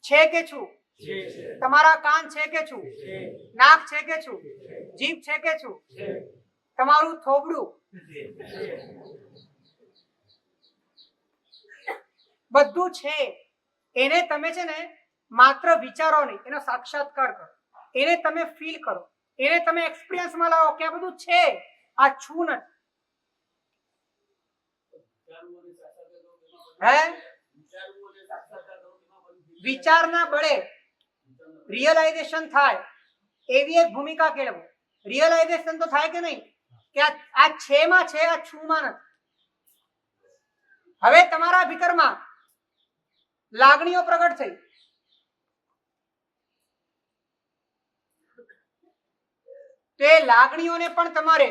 છે કે છું? તમારા કાન છે કે છું? નાક છે કે છું? જીભ છે કે છું? તમારું થોબડું, બધું છે. એને તમે છે ને માત્ર વિચારો નહીં, એનો સાક્ષાત્કાર કરો, એને તમે ફીલ કરો, એને તમે એક્સપિરિયન્સમાં લાવો કે આ બધું છે, આ છું નથી. હે? વિચારના બળે રિયલાઇઝેશન થાય એવી એક ભૂમિકા કેળવો. રિયલાઇઝેશન તો થાય કે નહીં કે આ છે માં છે, આ છું માં નથી. હવે તમારા ભીતરમાં લાગણીઓ પ્રગટ થઈ, તે લાગણીઓને પણ તમારે,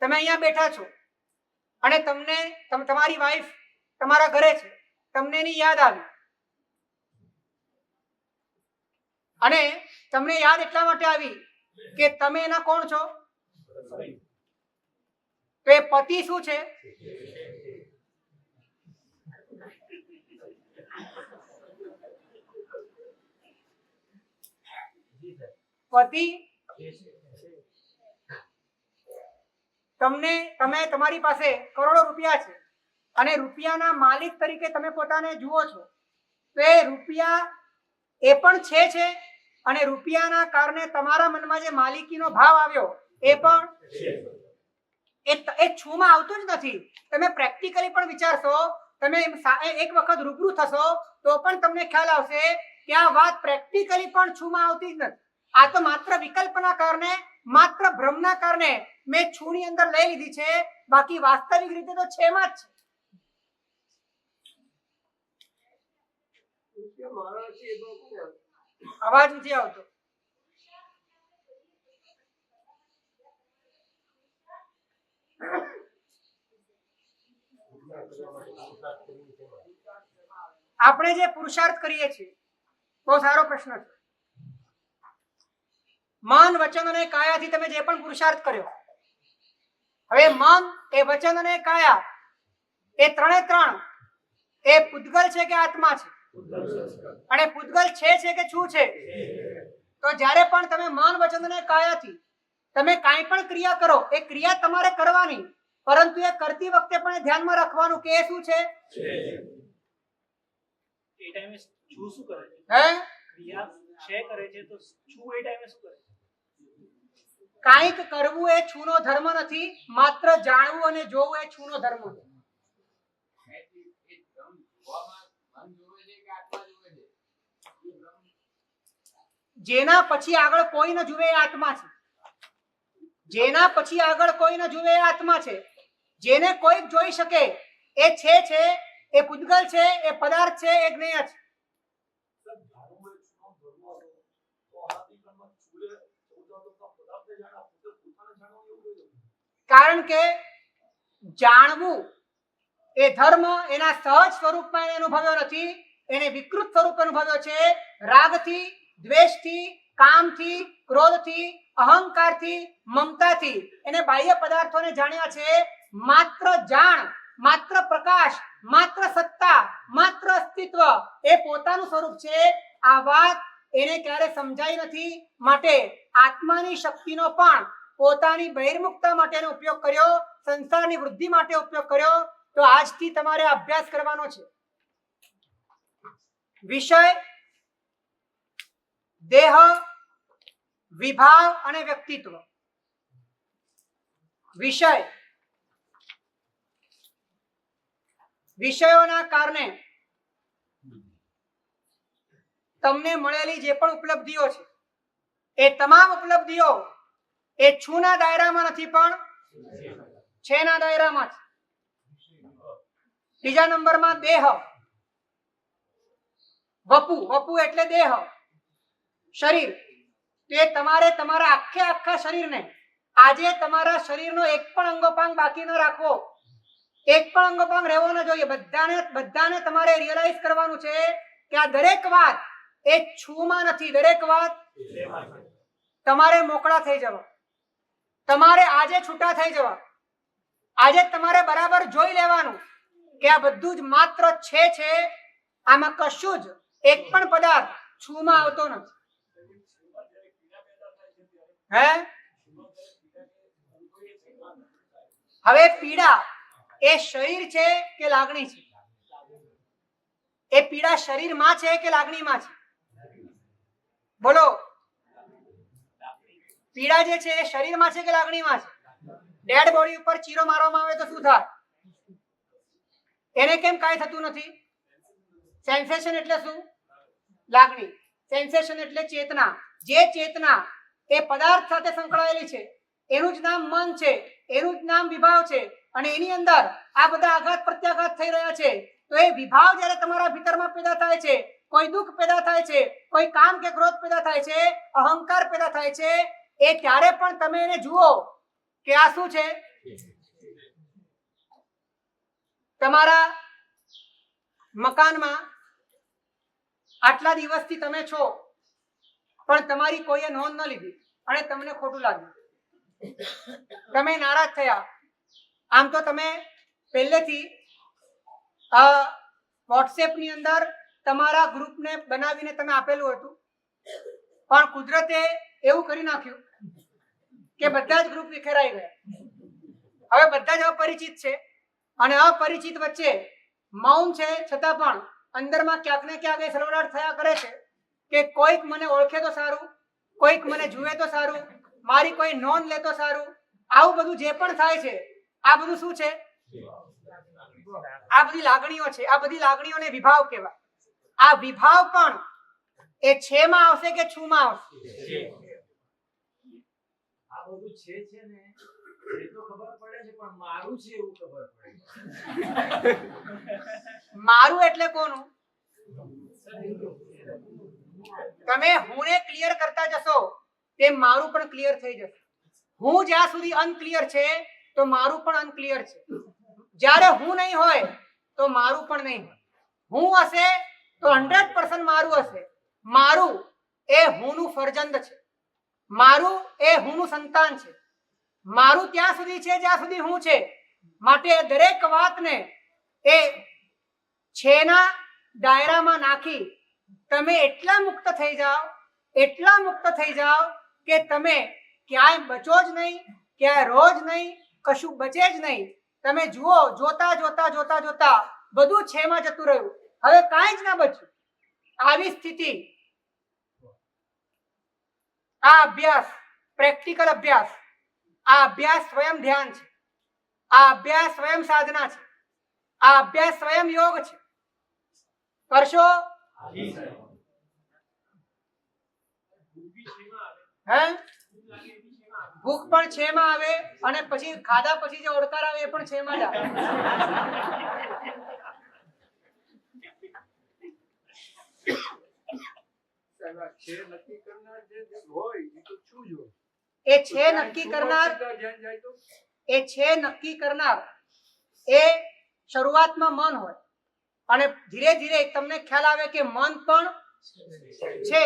તમે અહીંયા બેઠા છો અને તમને તમારી વાઈફ તમારા ઘરે છે, તમને એની યાદ આવી અને તમને યાદ એટલા માટે આવી કે તમે એના કોણ છો? તો એ પતિ શું છે? પતિ તમે તમારી પાસે કરોડો રૂપિયા છે અને રૂપિયાના માલિક તરીકે તમે પોતાને જુઓ છો, તો એ રૂપિયા એ પણ છે અને રૂપિયાના કારણે તમારા મનમાં જે માલિકીનો ભાવ આવ્યો એ પણ એ છુમાં આવતું જ નથી. તમે પ્રેક્ટિકલી પણ વિચારશો, તમે એક વખત રૂબરૂ થશો તો પણ તમને ખ્યાલ આવશે કે આ વાત પ્રેક્ટિકલી પણ છુમાં આવતી જ નથી. આ તો માત્ર વિકલ્પના કારણે, માત્ર ભ્રમના કારણે મેં છુની અંદર લઈ લીધી છે, બાકી વાસ્તવિક રીતે તો છેમાં જ છે. અવાજ નથી આવતો. આપણે જે પુરુષાર્થ કરીએ છીએ, બહુ સારો પ્રશ્ન છે. મન, વચન અને કાયાથી તમે જે પણ પુરુષાર્થ કર્યો, હવે મન, એ વચન અને કાયા, એ ત્રણે ત્રણ એ પૂતગલ છે કે આત્મા છે? અને પૂતગલ છે કે શું છે? તો જ્યારે પણ તમે મન, વચન અને કાયાથી તમે કાંઈ પણ ક્રિયા કરો, એ ક્રિયા તમારે કરવાની, પરંતુ એ કરતી વખતે પણ ધ્યાનમાં રાખવાનું કે એ શું છે? એ ટાઈમે છું શું કરે છે? હે, ક્રિયા છે કરે છે તો છું એ ટાઈમે શું કરે છે? કાંઈક કરવું એ છૂનો ધર્મ નથી, માત્ર જાણવું અને જોવું એ છૂનો ધર્મ છે. જેના પછી આગળ કોઈ ન જુએ એ આત્મા છે. જેના પછી આગળ કોઈ ન જુએ એ આત્મા છે. જેને કોઈ જોઈ શકે એ છે, એ પૂતગલ છે, એ પદાર્થ છે, એ જ્ઞેય છે. કારણ કે જાણવું એ ધર્મ એના સહજ સ્વરૂપમાં એને અનુભવ્યો નથી, એને વિકૃત સ્વરૂપ અનુભવ્યો છે. રાગથી, દ્વેષથી, કામથી, ક્રોધથી, અહંકારથી, મમતાથી એને બાહ્ય પદાર્થોને જાણ્યા છે. માત્ર જાણ, માત્ર પ્રકાશ, માત્ર સત્તા, માત્ર અસ્તિત્વ એ પોતાનું સ્વરૂપ છે. આ વાત એને ક્યારે સમજાઈ નથી. માટે આત્માની શક્તિનો પણ પોતાની બહિર્મુખતા માટેનો ઉપયોગ કર્યો, સંસારની વૃદ્ધિ માટે ઉપયોગ કર્યો. તો આજથી તમારે અભ્યાસ કરવાનો છે. વિષય, દેહ, વિભાવ અને વ્યક્તિત્વ. વિષય, વિષયોના કારણે તમને મળેલી જે પણ ઉપલબ્ધિઓ છે, એ તમામ ઉપલબ્ધિઓ એ છુના દાયરામાં નથી, પણ છેના દાયરામાં છે. બીજા નંબરમાં દેહ, વપુ, વપુ એટલે દેહ, શરીર. તો એ તમારે તમારા આખા શરીરને, આજે તમારા શરીરનો એક પણ અંગોપાંગ બાકી ન રાખવો, એક પણ અંગોપાંગ રહેવો ન જોઈએ. બધાને તમારે રિયલાઇઝ કરવાનું છે કે આ દરેક વાત એ છુમાં નથી, દરેક વાત તમારે મોકળા થઈ જવા, તમારે આજે છૂટા થઈ જવા. આજે તમારે બરાબર જોઈ લેવાનું કે આ બધું જ માત્ર છે. આમાં કશું જ એક પણ પદાર્થ છુમાં આવતો નથી. હે, હવે પીડા એ શરીર છે કે લાગણી છે? એ પીડા શરીરમાં છે કે લાગણીમાં છે? બોલો. પીડા જે છે એ શરીરમાં છે કે લાગણીમાં છે? ડેડ બોડી ઉપર ચીરો મારવામાં આવે તો શું થાય? એને કેમ કાંઈ થતું નથી? સેન્સેશન એટલે શું? લાગણી. સેન્સેશન એટલે ચેતના. જે ચેતના એ પદાર્થ સાથે સંકળાયેલી છે એનું જ નામ મન છે, એનું જ નામ વિભાવ છે. અને એની અંદર આ બધા આઘાત પ્રત્યાઘાત થઈ રહ્યા છે. તો એ વિભાવ જ્યારે તમારા ભીતરમાં પેદા થાય છે, કોઈ દુઃખ પેદા થાય છે, કોઈ કામ કે ક્રોધ પેદા થાય છે, અહંકાર પેદા થાય છે, એ ત્યારે પણ તમે એને જુઓ કે આ શું છે? તમારા મકાનમાં આટલા દિવસથી તમે છો, પણ તમારી કોઈએ નોંધ ન લીધી અને તમને ખોટું લાગ્યું, તમે નારાજ થયા. આમ તો તમે પહેલેથી વોટ્સએપની અંદર તમારા ગ્રુપને બનાવીને તમે આપેલું હતું, પણ કુદરતે એવું કરી નાખ્યું કે બધા જ ગ્રુપ વિખેરાઈ ગયા. હવે બધા જ અપરિચિત છે અને અપરિચિત વચ્ચે મૌન છે, છતાં પણ અંદરમાં ક્યાંક ને ક્યાંક એ સળવળાટ થયા કરે છે કે કોઈક મને ઓળખે તો સારું, કોઈક મને જુએ તો સારું, મારી કોઈ નોંધ લે તો સારું. આવું બધું જે પણ થાય છે, આ બધું શું છે? આ બધી લાગણીઓ છે. આ બધી લાગણીઓને વિભાવ કહેવાય. આ વિભાવ પણ એ છે માં આવશે કે છું માં આવશે? આ બધું છે ને એ તો ખબર પડે છે, પણ મારું છે એવું ખબર પડે. મારું એટલે કોનું? તમે હુંને ક્લિયર કરતા જશો તેમ મારું પણ ક્લિયર થઈ જશે. હું જ્યાં સુધી અનક્લિયર છે તો મારું પણ અનક્લિયર છે. જ્યારે હું નહીં હોય તો મારું પણ નહીં હોય. હું હશે તો 100% મારું હશે. મારું એ હુંનું ફરજંદ છે. મારું એ હુંનું સંતાન છે. મારું ત્યાં સુધી છે જ્યાં સુધી હું છે. માટે દરેક વાતને એ છેના દાયરામાં નાખી તમે એટલા મુક્ત થઈ જાઓ કે તમે ક્યાંય બચો જ નહીં, ક્યાંય રોજ નહીં, કશું બચે જ નહીં. તમે જુઓ, જોતા જોતા જોતા જોતા બધું છેમાં જતું રહ્યું, હવે કાંઈ જ ના બચ્યું. આવી સ્થિતિ, આ અભ્યાસ પ્રેક્ટિકલ અભ્યાસ, આ અભ્યાસ સ્વયં ધ્યાન છે, આ અભ્યાસ સ્વયં સાધના છે, આ અભ્યાસ સ્વયં યોગ છે. કરશો? હે? ભૂખ પણ છેમાં આવે અને પછી ખાધા પછી જે ઓડકાર આવે એ પણ છેમાં જ આવે. છે નક્કી કરનાર જે હોય એ તો શું જ હોય. એ છે નક્કી કરનાર, ધ્યાન જાય તો એ છે નક્કી કરનાર એ શરૂઆતમાં મન હોય અને ધીરે ધીરે તમને ખ્યાલ આવે કે મન પણ છે.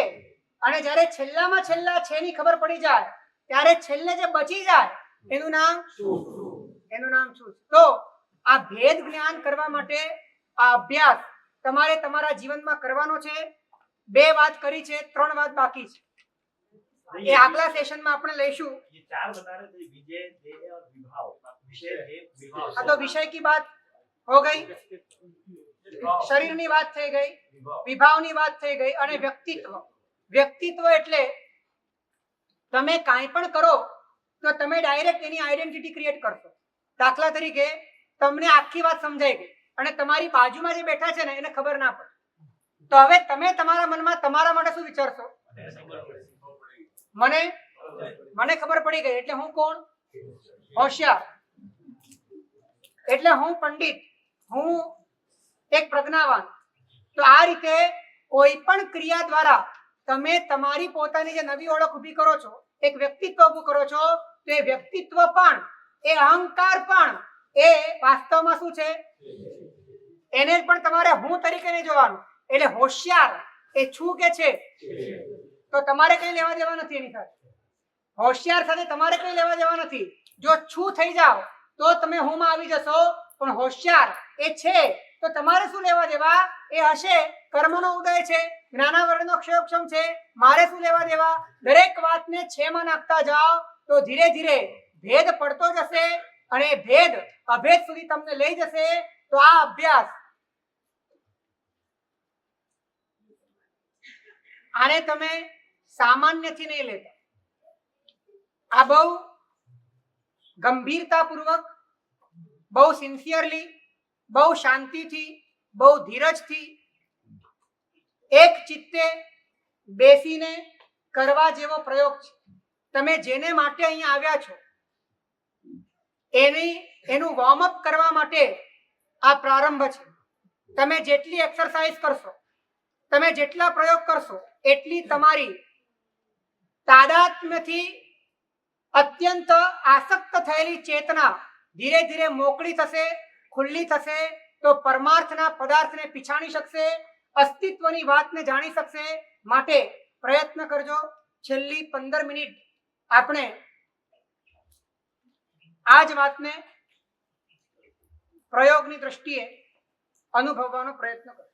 અને જ્યારે છેલ્લામાં છેલ્લા છે ની ખબર પડી જાય ત્યારે છેલ્લે જે બચી જાય એનું નામ શું? તો આ ભેદ જ્ઞાન કરવા માટે આ અભ્યાસ તમારે તમારા જીવનમાં કરવાનો છે. 2 વાત કરી છે, 3 વાત બાકી છે. એ આગલા સેશનમાં આપણે લઈશું. ये 4 बता रहे थे, विजय, ध्येय और विभाव. विषय, ध्येय, विभाव. આ તો વિષય की बात हो गई, શરીરની વાત થઈ ગઈ, વિભાવની વાત થઈ ગઈ અને વ્યક્તિત્વ. વ્યક્તિત્વ એટલે તમે કાંઈ પણ કરો તો તમે ડાયરેક્ટ એની આઈડેન્ટિટી ક્રિએટ કરશો. દાખલા તરીકે તમને આખી વાત સમજાઈ ગઈ અને તમારી બાજુમાં જે બેઠા છે ને એને ખબર ના પડે, તો હવે તમે તમારા મનમાં તમારા માટે શું વિચારશો? મને ખબર પડી ગઈ એટલે હું કોણ? હોશિયાર. એટલે હું પંડિત, હું એક પ્રજ્ઞાવાન. તો આ રીતે કોઈ પણ ક્રિયા દ્વારા તમે તમારી પોતાની જે નવી ઓળખ ઊભી કરો છો, એક વ્યક્તિત્વ ઊભું કરો છો, તો એ વ્યક્તિત્વ પણ, એ અહંકાર પણ એ વાસ્તવમાં શું છે? એને પણ તમારે હું તરીકે નહીં જોવાનું. એટલે હોશિયાર એ છું કે છે, તો તમારે કઈ લેવા દેવા નથી એની સાથે. હોશિયાર સાથે તમારે કઈ લેવા દેવા નથી. જો છું થઈ જાઓ તો તમે હું માં આવી જશો, પણ હોશિયાર એ છે તો તમારે શું લેવા દેવા? એ હશે, કર્મનો ઉદય છે, જ્ઞાનાવરણનો ક્ષયોક્ષમ છે, મારે શું લેવા દેવા? દરેક વાતને છેમાં નાખતા જાઓ તો ધીરે ધીરે ભેદ પડતો જશે અને ભેદ અભેદ સુધી તમને લઈ જશે. તો આ અભ્યાસ, આને તમે સામાન્યથી નહીં લેતા. આ બહુ ગંભીરતાપૂર્વક, બહુ સિન્સિયરલી, બહુ શાંતિથી, બહુ ધીરજથી, એક ચિત્તે બેસીને કરવા જેવો પ્રયોગ છે. તમે જેને માટે અહીંયા આવ્યા છો એનું વોર્મઅપ કરવા માટે આ પ્રારંભ છે. તમે જેટલી એક્સરસાઇઝ કરશો, તમે જેટલા પ્રયોગ કરશો, એટલી તમારી તાદાત્મ્યથી અત્યંત આસક્ત થયેલી ચેતના ધીરે ધીરે મોકળી થશે, ખુલ્લી થશે. તો પરમાર્થના પદાર્થને પીછાણી શકશે, અસ્તિત્વની વાતને જાણી શકશે. માટે પ્રયત્ન કરજો. છેલ્લી 15 મિનિટ આપણે આ જ વાતને પ્રયોગની દ્રષ્ટિએ અનુભવવાનો પ્રયત્ન કરજો.